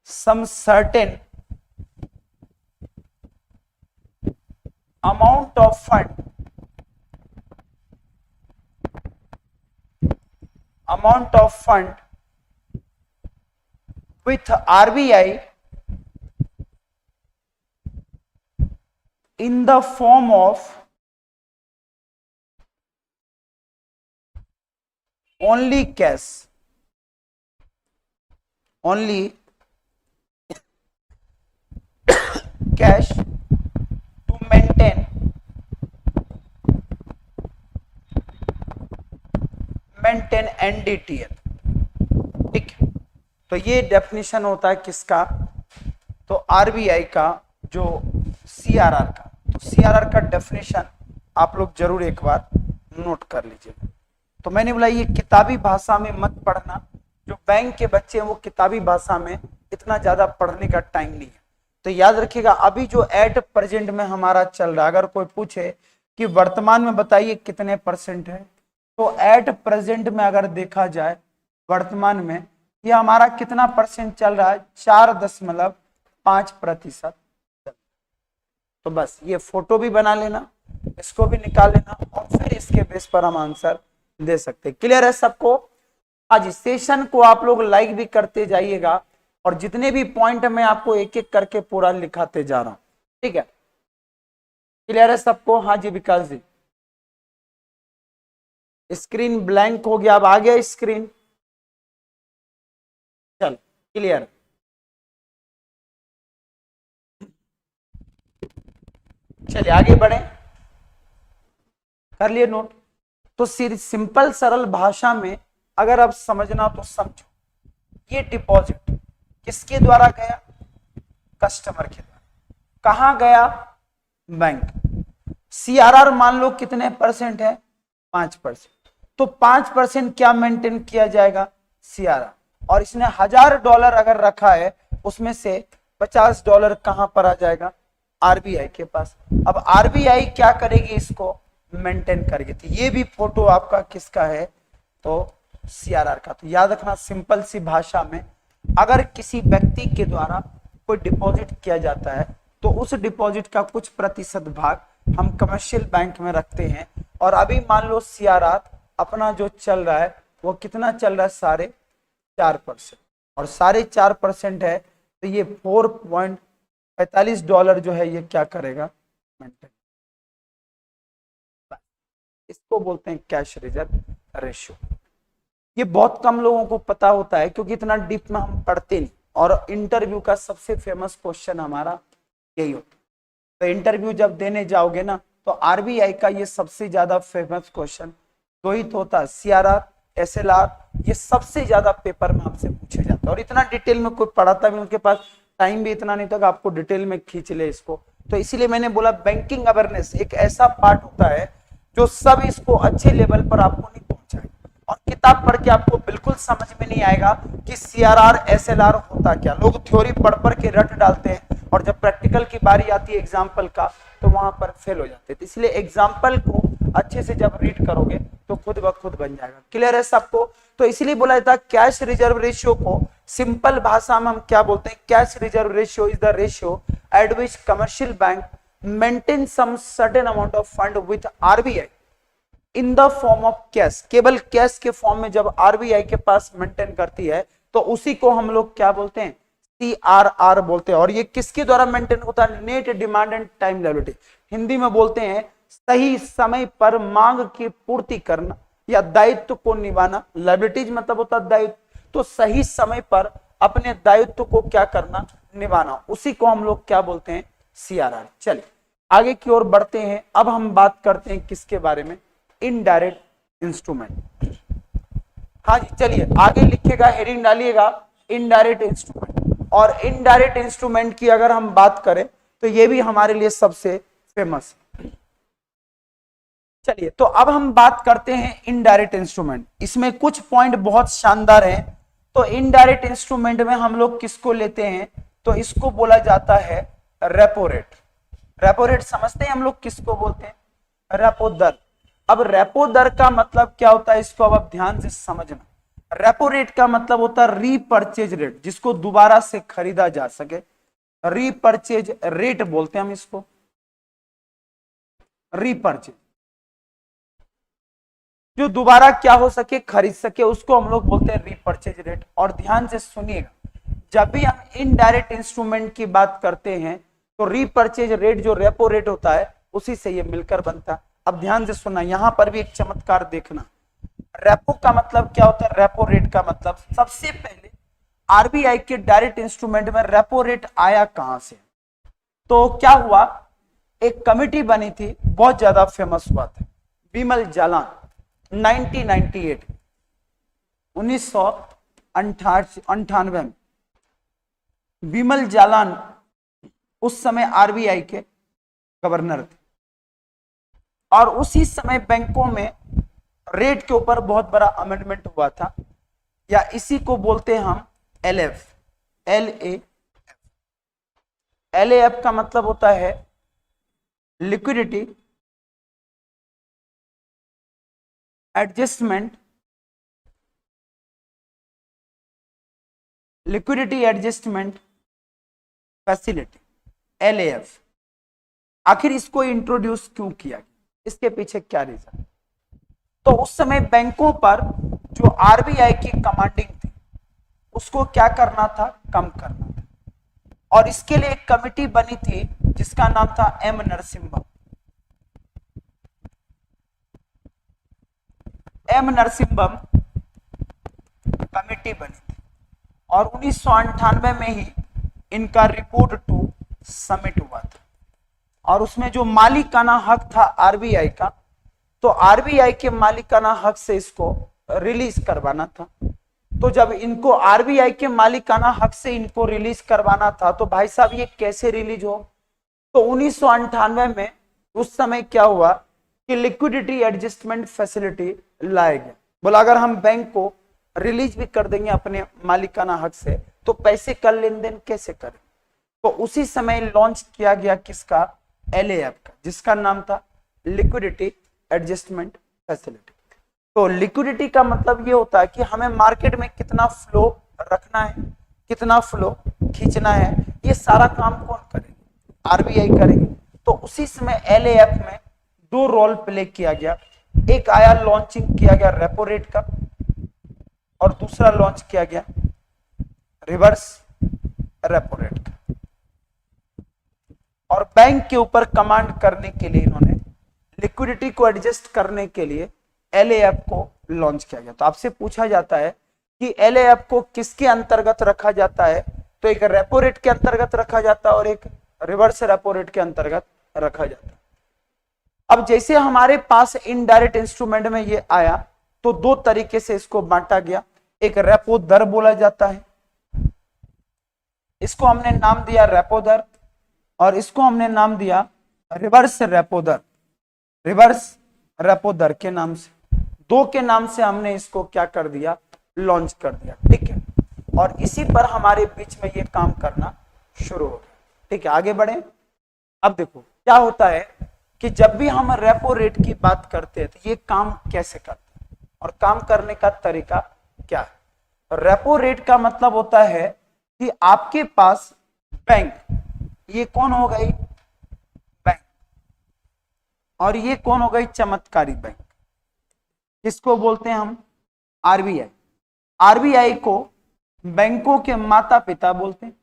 some certain amount of fund with RBI in the form of only cash, to maintain NDTL। ठीक है, तो ये डेफिनेशन होता है किसका, तो आरबीआई का, जो सीआरआर का। तो सीआरआर का डेफिनेशन आप लोग जरूर एक बार नोट कर लीजिए। तो मैंने बोला ये किताबी भाषा में मत पढ़ना, जो बैंक के बच्चे हैं वो किताबी भाषा में इतना ज्यादा पढ़ने का टाइम नहीं है। तो याद रखिएगा, अभी जो एट प्रेजेंट में हमारा चल रहा है, अगर कोई पूछे कि वर्तमान में बताइए कितने परसेंट है, तो एट प्रेजेंट में अगर देखा जाए वर्तमान में ये हमारा कितना परसेंट चल रहा है, 4.5%। तो बस ये फोटो भी बना लेना, इसको भी निकाल लेना, और फिर इसके बेस पर हम आंसर दे सकते हैं। क्लियर है सबको? आज सेशन को आप लोग लाइक भी करते जाइएगा, और जितने भी पॉइंट मैं आपको एक एक करके पूरा लिखाते जा रहा हूं। ठीक है, क्लियर है सबको? हाँ जी विकास जी। स्क्रीन ब्लैंक हो गया, अब आ गया स्क्रीन, चल क्लियर। चलिए आगे बढ़े, कर लिए नोट। तो सिंपल सरल भाषा में अगर आप समझना तो समझो, ये डिपॉजिट किसके द्वारा गया, कस्टमर के द्वारा। कहां गया, बैंक। सीआरआर मान लो कितने परसेंट है, 5%। तो 5% क्या मेंटेन किया जाएगा, सीआरआर। और इसने $1000 अगर रखा है, उसमें से $50 कहां पर आ जाएगा, आरबीआई के पास। अब आरबीआई क्या करेगी, इसको मेंटेन करेगी। तो ये भी फोटो आपका किसका है, तो सीआरआर का। तो याद रखना, सिंपल सी भाषा में, अगर किसी व्यक्ति के द्वारा कोई डिपॉजिट किया जाता है, तो उस डिपॉजिट का कुछ प्रतिशत भाग हम कमर्शियल बैंक में रखते हैं। और अभी मान लो सीआरआर अपना जो चल रहा है वो कितना चल रहा है, 4.5%, और 4.5% है तो ये $4.45 जो है ये क्या करेगा, मेंटेन। इसको बोलते हैं कैश रिजर्व रेशियो। ये बहुत कम लोगों को पता होता है क्योंकि इतना डीप में हम पढ़ते नहीं, और इंटरव्यू का सबसे फेमस क्वेश्चन हमारा यही होता है। तो इंटरव्यू जब देने जाओगे ना तो आरबीआई का ये सबसे ज्यादा फेमस क्वेश्चन दो ही तो होता है, सीआरआर, एसएलआर, ये सबसे ज्यादा पेपर में आपसे पूछे जाता है। और इतना डिटेल में कोई पढ़ाता भी, उनके पास टाइम भी इतना नहीं था कि आपको डिटेल में खींच ले इसको। तो इसीलिए मैंने बोला बैंकिंग अवेयरनेस एक ऐसा पार्ट होता है जो सब इसको अच्छे लेवल पर आपको नहीं पहुंचाए, और किताब पढ़ के आपको बिल्कुल समझ में नहीं आएगा कि सीआरआर एसएलआर होता क्या। लोग थ्योरी पढ़ के रट डालते हैं, और जब प्रैक्टिकल की बारी आती है एग्जाम्पल का तो वहां पर फेल हो जाते हैं। तो इसलिए एग्जाम्पल को अच्छे से जब रीड करोगे तो खुद ब खुद बन जाएगा। क्लियर है सबको? तो इसलिए बोला जाता है कैश रिजर्व रेशियो को सिंपल भाषा में हम क्या बोलते हैं, cash reserve ratio is the ratio at which commercial bank maintain some certain amount of fund with RBI in the form of cash. केवल कैश के फॉर्म में जब आरबीआई के पास मेंटेन करती है तो उसी को हम लोग क्या बोलते हैं, सीआरआर बोलते हैं। और ये किसके द्वारा मेंटेन होता है, net demand and time liability, Hindi में बोलते हैं सही समय पर मांग की पूर्ति करना या दायित्व को निभाना। लायबिलिटीज मतलब होता है दायित्व, तो सही समय पर अपने दायित्व को क्या करना, निभाना, उसी को हम लोग क्या बोलते हैं, सीआरआर। चलिए आगे की ओर बढ़ते हैं। अब हम बात करते हैं किसके बारे में, इनडायरेक्ट इंस्ट्रूमेंट। हाँ जी चलिए आगे लिखिएगा, हेडिंग डालिएगा इनडायरेक्ट इंस्ट्रूमेंट। और इनडायरेक्ट इंस्ट्रूमेंट की अगर हम बात करें तो ये भी हमारे लिए सबसे फेमस है। चलिए तो अब हम बात करते हैं इनडायरेक्ट इंस्ट्रूमेंट। इसमें कुछ पॉइंट बहुत शानदार हैं। तो इनडायरेक्ट इंस्ट्रूमेंट में हम लोग किसको लेते हैं, तो इसको बोला जाता है रेपो रेट। रेपो रेट समझते हैं हम लोग किसको बोलते हैं, रेपो दर। अब रेपो दर का मतलब क्या होता है, इसको अब आप ध्यान से समझना। रेपो रेट का मतलब होता है रीपर्चेज रेट, जिसको दोबारा से खरीदा जा सके, रीपर्चेज रेट बोलते हैं हम इसको, रीपर्चेज, जो दोबारा क्या हो सके, खरीद सके, उसको हम लोग बोलते हैं रीपर्चेज रेट। और ध्यान से सुनिएगा, जब भी हम इनडायरेक्ट इंस्ट्रूमेंट की बात करते हैं तो रीपर्चेज रेट जो रेपो रेट होता है उसी से ये मिलकर बनता है। अब ध्यान से सुनना, यहां पर भी एक चमत्कार देखना। रेपो का मतलब क्या होता है, रेपो रेट का मतलब, सबसे पहले आरबीआई के डायरेक्ट इंस्ट्रूमेंट में रेपो रेट आया कहां से, तो क्या हुआ, एक कमिटी बनी थी, बहुत ज्यादा फेमस हुआ था, विमल जालान, 1998 में विमल जालान उस समय आरबीआई के गवर्नर थे, और उसी समय बैंकों में रेट के ऊपर बहुत बड़ा अमेंडमेंट हुआ था, या इसी को बोलते हैं हम एलएफ, एलएफ का मतलब होता है liquidity adjustment, liquidity adjustment facility, LAF. आखिर इसको इंट्रोड्यूस क्यों किया, इसके पीछे क्या रीजन, तो उस समय बैंकों पर जो आरबीआई की कमांडिंग थी उसको क्या करना था, कम करना था। और इसके लिए एक कमिटी बनी थी जिसका नाम था M Narasimha, M Narasimham committee बनी थी, और 1998 में ही इनका रिपोर्ट 2 सबमिट हुआ था। और उसमें जो मालिकाना हक था आरबीआई का, तो आरबीआई के मालिकाना हक से इसको रिलीज करवाना था। तो जब इनको आरबीआई के मालिकाना हक से इनको रिलीज करवाना था तो भाई साहब ये कैसे रिलीज हो, तो 1998 में उस समय क्या हुआ कि लिक्विडिटी एडजस्टमेंट फैसिलिटी लाया गया। बोला अगर हम बैंक को रिलीज भी कर देंगे अपने मालिकाना हक से तो पैसे का लेन देन कैसे करें, तो उसी समय लॉन्च किया गया किसका, एलएएफ का, जिसका नाम था लिक्विडिटी एडजस्टमेंट फैसिलिटी। तो लिक्विडिटी का मतलब ये होता है कि हमें मार्केट में कितना फ्लो रखना है, कितना फ्लो खींचना है, ये सारा काम कौन करेगा, आरबीआई करेगी। तो उसी समय एलएएफ में 2 रोल प्ले किया गया। एक आया लॉन्चिंग किया गया रेपो रेट का, और दूसरा लॉन्च किया गया रिवर्स रेपो रेट का। और बैंक के ऊपर कमांड करने के लिए इन्होंने लिक्विडिटी को एडजस्ट करने के लिए एलएएफ को लॉन्च किया गया। तो आपसे पूछा जाता है कि एलएएफ को किसके अंतर्गत रखा जाता है, तो एक रेपो रेट के अंतर्गत रखा जाता है और एक रिवर्स रेपो रेट के अंतर्गत रखा जाता है। अब जैसे हमारे पास इनडायरेक्ट इंस्ट्रूमेंट में ये आया तो दो तरीके से इसको बांटा गया। एक रेपो दर बोला जाता है, इसको हमने नाम दिया रेपो दर, और इसको हमने नाम दिया रिवर्स रेपो दर। रिवर्स रेपो दर के नाम से, दो के नाम से हमने इसको क्या कर दिया, लॉन्च कर दिया। ठीक है, और इसी पर हमारे बीच में ये काम करना शुरू हो गया। ठीक है, आगे बढ़े। अब देखो क्या होता है कि जब भी हम रेपो रेट की बात करते हैं तो ये काम कैसे करते हैं और काम करने का तरीका क्या है। रेपो रेट का मतलब होता है कि आपके पास बैंक, ये कौन हो गई, बैंक, और ये कौन हो गई, चमत्कारी बैंक। किसको बोलते हैं हम, आरबीआई। आरबीआई को बैंकों के माता पिता बोलते हैं।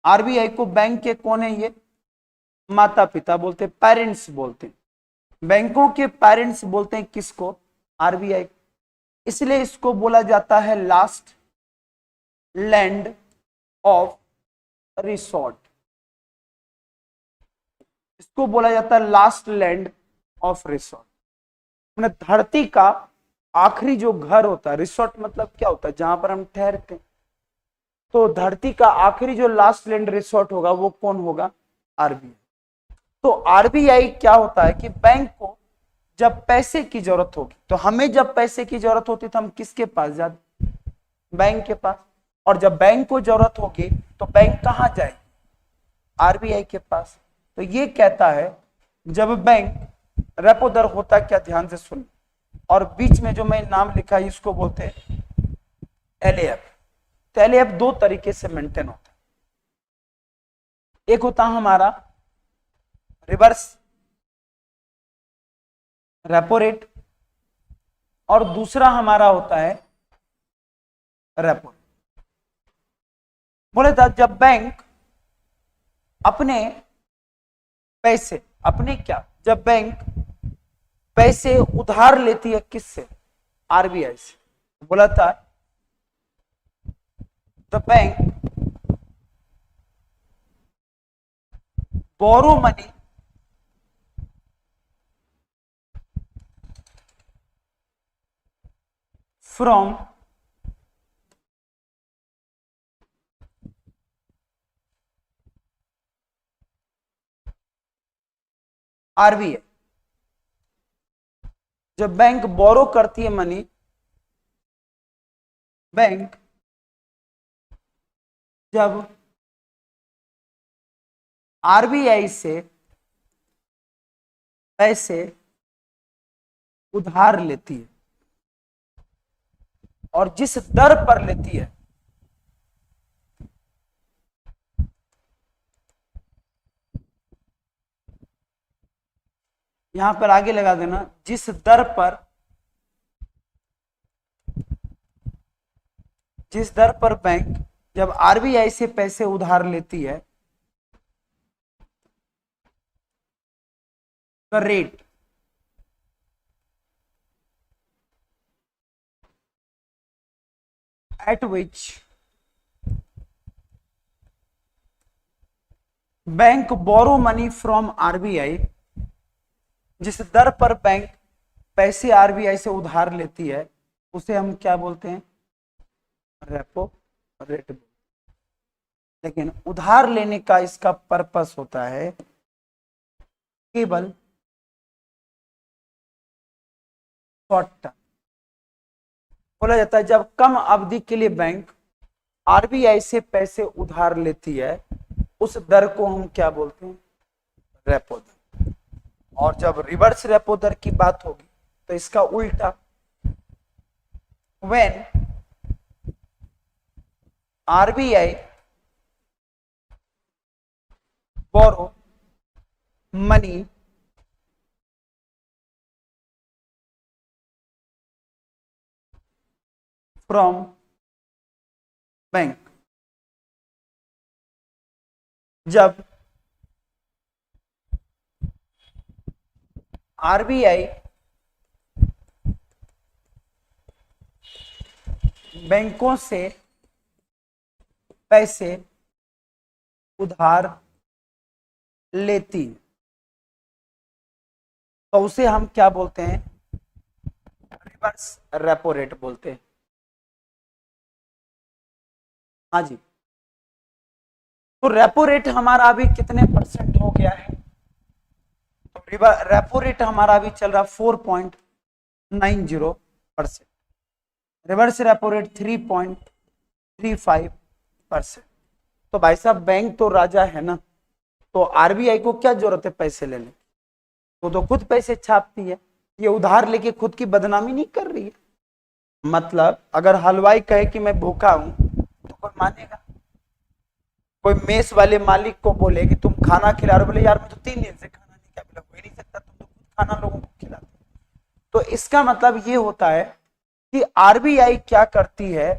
आरबीआई को बैंक के कौन है, ये माता पिता बोलते हैं, पेरेंट्स बोलते हैं। बैंकों के पेरेंट्स बोलते हैं किसको, आरबीआई। इसलिए इसको बोला जाता है लास्ट लैंड ऑफ रिसोर्ट। इसको बोला जाता है लास्ट लैंड ऑफ रिसोर्ट। धरती का आखिरी जो घर होता है, रिसोर्ट मतलब क्या होता है, जहां पर हम ठहरते हैं। तो धरती का आखिरी जो लास्ट लैंड रिसोर्ट होगा वो कौन होगा, आरबीआई। तो आरबीआई क्या होता है कि बैंक को जब पैसे की जरूरत होगी, तो हमें जब पैसे की जरूरत होती तो हम किसके पास जाते, बैंक के पास। और जब बैंक को जरूरत होगी तो बैंक कहां जाए, आरबीआई के पास। तो ये कहता है जब बैंक, रेपो दर होता क्या, ध्यान से सुन, और बीच में जो मैं नाम लिखा है इसको बोलते हैं एलएएफ। तो एलएएफ दो तरीके से मेंटेन होता है, एक होता है हमारा रिवर्स रेपो रेट, और दूसरा हमारा होता है रेपो। बोले था जब बैंक अपने पैसे, अपने क्या, जब बैंक पैसे उधार लेती है किससे, आरबीआई से, बोला था the bank borrow money from RBI. जब बैंक बोरो करती है मनी, बैंक जब आरबीआई से पैसे उधार लेती है, और जिस दर पर लेती है, यहां पर आगे लगा देना, जिस दर पर, जिस दर पर बैंक जब आरबीआई से पैसे उधार लेती है, का rate at which bank borrow money from RBI, जिस दर पर बैंक पैसे आरबीआई से उधार लेती है उसे हम क्या बोलते हैं, रेपो रेट। लेकिन उधार लेने का इसका पर्पस होता है केवल शॉर्ट टर्म। बोला जाता है जब कम अवधि के लिए बैंक आरबीआई से पैसे उधार लेती है उस दर को हम क्या बोलते हैं, रेपो दर। और जब रिवर्स रेपो दर की बात होगी तो इसका उल्टा, when RBI borrow money from bank. जब आरबीआई बैंकों से पैसे उधार लेती है तो उसे हम क्या बोलते हैं? रिवर्स रेपो रेट बोलते हैं। हाँ जी, तो रेपो रेट हमारा अभी कितने परसेंट हो गया है? तो रेपो रेट हमारा अभी चल रहा 4.90%, रिवर्स रेपो रेट 3.35%। तो भाई साहब बैंक तो राजा है ना, तो आरबीआई को क्या जरूरत है पैसे लेने? वो तो खुद पैसे छापती है, ये उधार लेके खुद की बदनामी नहीं कर रही है। मतलब अगर हलवाई कहे कि मैं भूखा हूं तो कोई मानेगा? कोई मेस वाले मालिक को बोले कि तुम खाना खिला रहे, बोले यार मैं तो 3 दिन से खाना नहीं खा, बोला हो ही नहीं सकता, तुम तो खुद खाना लोगों को खिलाते। तो इसका मतलब ये होता है कि आरबीआई क्या करती है,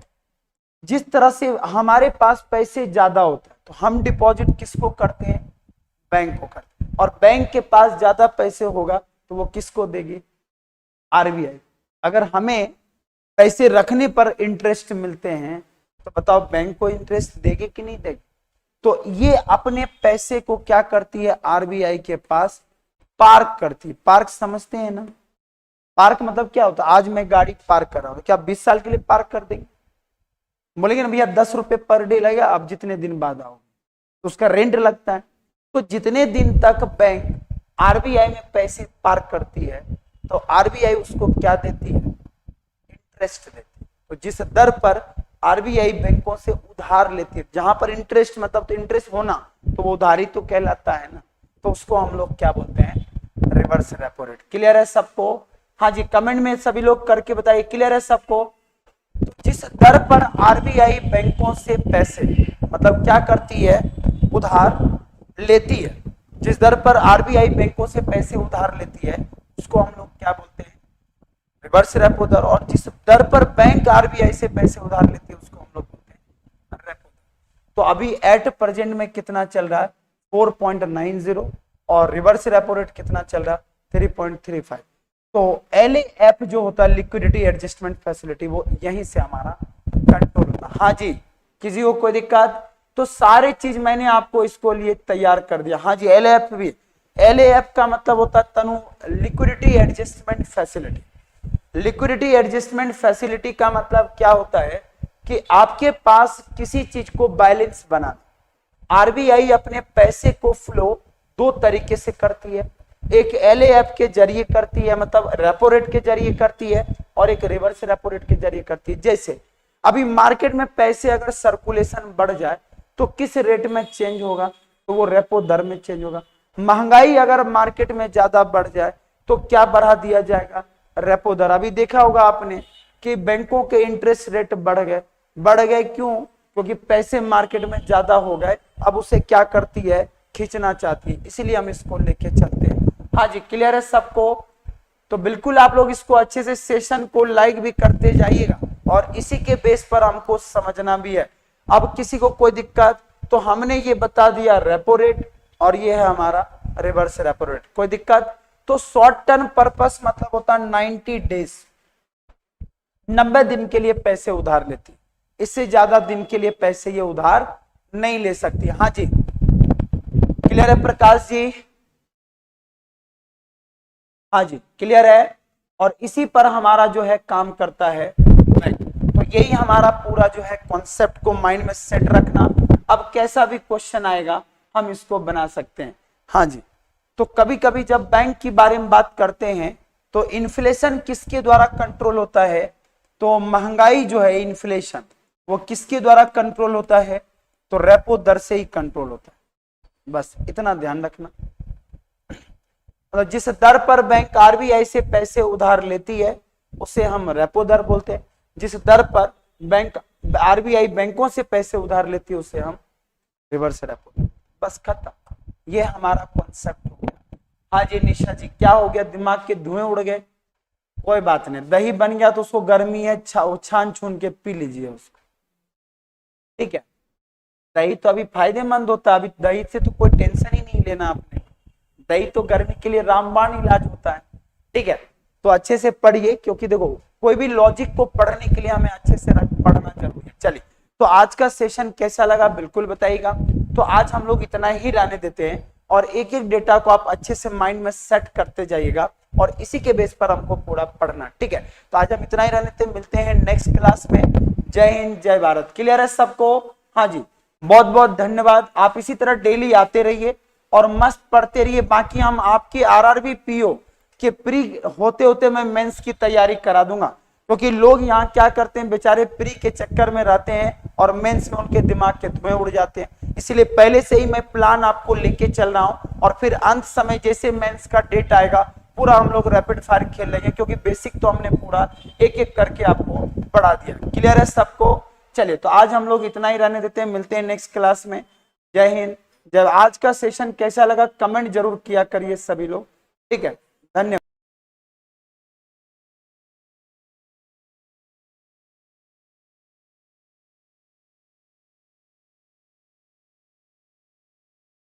जिस तरह से हमारे पास पैसे ज्यादा होते हैं तो हम डिपॉजिट किसको करते हैं? बैंक को करते हैं। और बैंक के पास ज्यादा पैसे होगा तो वो किसको देगी? आरबीआई। अगर हमें पैसे रखने पर इंटरेस्ट मिलते हैं तो बताओ बैंक को इंटरेस्ट देगी कि नहीं देगी? तो ये अपने पैसे को क्या करती है आरबीआई के पास? पार्क करती है। पार्क समझते हैं ना? पार्क मतलब क्या होता है? आज मैं गाड़ी पार्क कर रहा हूं, क्या 20 साल के लिए पार्क कर देंगे? बोलेंगे ना भैया 10 रुपए पर डे लगेगा, आप जितने दिन बाद आओ तो उसका रेंट लगता है। तो जितने दिन तक बैंक आरबीआई में पैसे पार्क करती है तो आरबीआई उसको क्या देती है? इंटरेस्ट देती है। तो जिस दर पर आरबीआई बैंकों से उधार लेती है, जहां पर इंटरेस्ट मतलब तो इंटरेस्ट होना तो वो उधारी तो कहलाता है ना, तो उसको हम लोग क्या बोलते हैं? Reverse repo rate. क्लियर है सबको? हाँ जी, कमेंट में सभी लोग करके बताइए क्लियर है सबको? तो जिस दर पर आरबीआई बैंकों से पैसे मतलब क्या करती है? उधार लेती है। जिस दर पर आरबीआई बैंकों से पैसे उधार लेती है उसको हम लोग क्या बोलते हैं? रिवर्स रेपो दर। और जिस दर पर बैंक आरबीआई से पैसे उधार लेती है उसको हम लोग बोलते हैं रेपो दर। तो अभी एट प्रेजेंट में कितना चल रहा है? 4.90 और रिवर्स रेपो रेट कितना चल रहा है? 3.35। तो एलएएफ जो होता है लिक्विडिटी एडजस्टमेंट फैसिलिटी, वो यहीं से हमारा कंट्रोल होता है। हाँ जी, किसी को कोई दिक्कत? तो सारे चीज मैंने आपको इसको लिए तैयार कर दिया। हाँ जी, एलएएफ भी। एलएएफ का मतलब होता है तनु liquidity adjustment facility. Liquidity adjustment facility का मतलब क्या होता है कि आपके पास किसी चीज को बैलेंस बनाना। आरबीआई अपने पैसे को फ्लो 2 तरीके से करती है, एक एलएएफ के जरिए करती है मतलब रेपो रेट के जरिए करती है, और एक रिवर्स रेपो रेट के जरिए करती है। जैसे अभी मार्केट में पैसे अगर सर्कुलेशन बढ़ जाए तो किस रेट में चेंज होगा? तो वो रेपो दर में चेंज होगा। महंगाई अगर मार्केट में ज्यादा बढ़ जाए तो क्या बढ़ा दिया जाएगा? रेपो दर। अभी देखा होगा आपने कि बैंकों के इंटरेस्ट रेट बढ़ गए क्यों? क्योंकि पैसे मार्केट में ज्यादा हो गए, अब उसे क्या करती है? खींचना चाहती है, इसीलिए हम इसको लेके चलते हैं। हाँ जी, क्लियर है सबको? तो बिल्कुल आप लोग इसको अच्छे से सेशन को लाइक भी करते जाइएगा और इसी के बेस पर हमको समझना भी है। अब किसी को कोई दिक्कत? तो हमने ये बता दिया रेपो रेट और ये है हमारा रिवर्स रेपो रेट। कोई दिक्कत? तो शॉर्ट टर्म पर्पस मतलब होता है 90 डेज, 90 दिन के लिए पैसे उधार लेती, इससे ज्यादा दिन के लिए पैसे ये उधार नहीं ले सकती। हाँ जी, क्लियर है प्रकाश जी? हाँ जी, क्लियर है? और इसी पर हमारा जो है काम करता है बैंक। तो यही हमारा पूरा जो है कॉन्सेप्ट को माइंड में सेट रखना। अब कैसा भी क्वेश्चन आएगा हम इसको बना सकते हैं। हाँ जी, तो कभी कभी जब बैंक की बारे में बात करते हैं तो इन्फ्लेशन किसके द्वारा कंट्रोल होता है? तो महंगाई जो है इन्फ्लेशन वो किसके द्वारा कंट्रोल होता है? तो रेपो दर से ही कंट्रोल होता है। बस इतना ध्यान रखना। मतलब जिस दर पर बैंक आरबीआई से पैसे उधार लेती है उसे हम रेपो दर बोलते हैं। जिस दर पर बैंक आरबीआई बैंकों से पैसे उधार लेती है उसे हम रिवर्स रेपो दर। बस खत्म, ये हमारा कॉन्सेप्ट हो गया। हाँ जी निशा जी, क्या हो गया? दिमाग के धुएं उड़ गए? कोई बात नहीं, दही बन गया तो उसको गर्मी है, छान छून के पी लीजिए उसको, ठीक है। दही तो अभी फायदेमंद होता है, अभी दही से तो कोई टेंशन ही नहीं लेना आपने, दही तो गर्मी के लिए रामबाण इलाज होता है, ठीक है। तो अच्छे से पढ़िए, क्योंकि देखो कोई भी लॉजिक को पढ़ने के लिए हमें अच्छे से पढ़ना जरूरी है। चलिए, तो आज का सेशन कैसा लगा बिल्कुल बताइएगा। तो आज हम लोग इतना ही रहने देते हैं, और एक एक डेटा को आप अच्छे से माइंड में सेट करते जाइएगा, और इसी के बेस पर हमको पूरा पढ़ना, ठीक है। तो आज हम इतना ही रहने देते हैं, मिलते हैं नेक्स्ट क्लास में। जय हिंद, जय भारत। क्लियर है सबको? हाँ जी, बहुत बहुत धन्यवाद। आप इसी तरह डेली आते रहिए और मस्त पढ़ते रहिए। बाकी हम आपके आरआरबी पीओ के प्री होते होते मैं मेंस की तैयारी करा दूंगा, क्योंकि लोग यहाँ क्या करते हैं बेचारे, प्री के चक्कर में रहते हैं और मेंस में उनके दिमाग के धुएं उड़ जाते हैं। इसलिए पहले से ही मैं प्लान आपको लेके चल रहा हूँ, और फिर अंत समय जैसे मेंस का डेट आएगा पूरा हम लोग रैपिड फायर खेल लेंगे, क्योंकि बेसिक तो हमने पूरा एक एक करके आपको पढ़ा दिया। क्लियर है सबको? चलिए, तो आज हम लोग इतना ही रहने देते हैं, मिलते हैं नेक्स्ट क्लास में। जय हिंद। जब आज का सेशन कैसा लगा कमेंट जरूर किया करिए सभी लोग, ठीक है। धन्यवाद।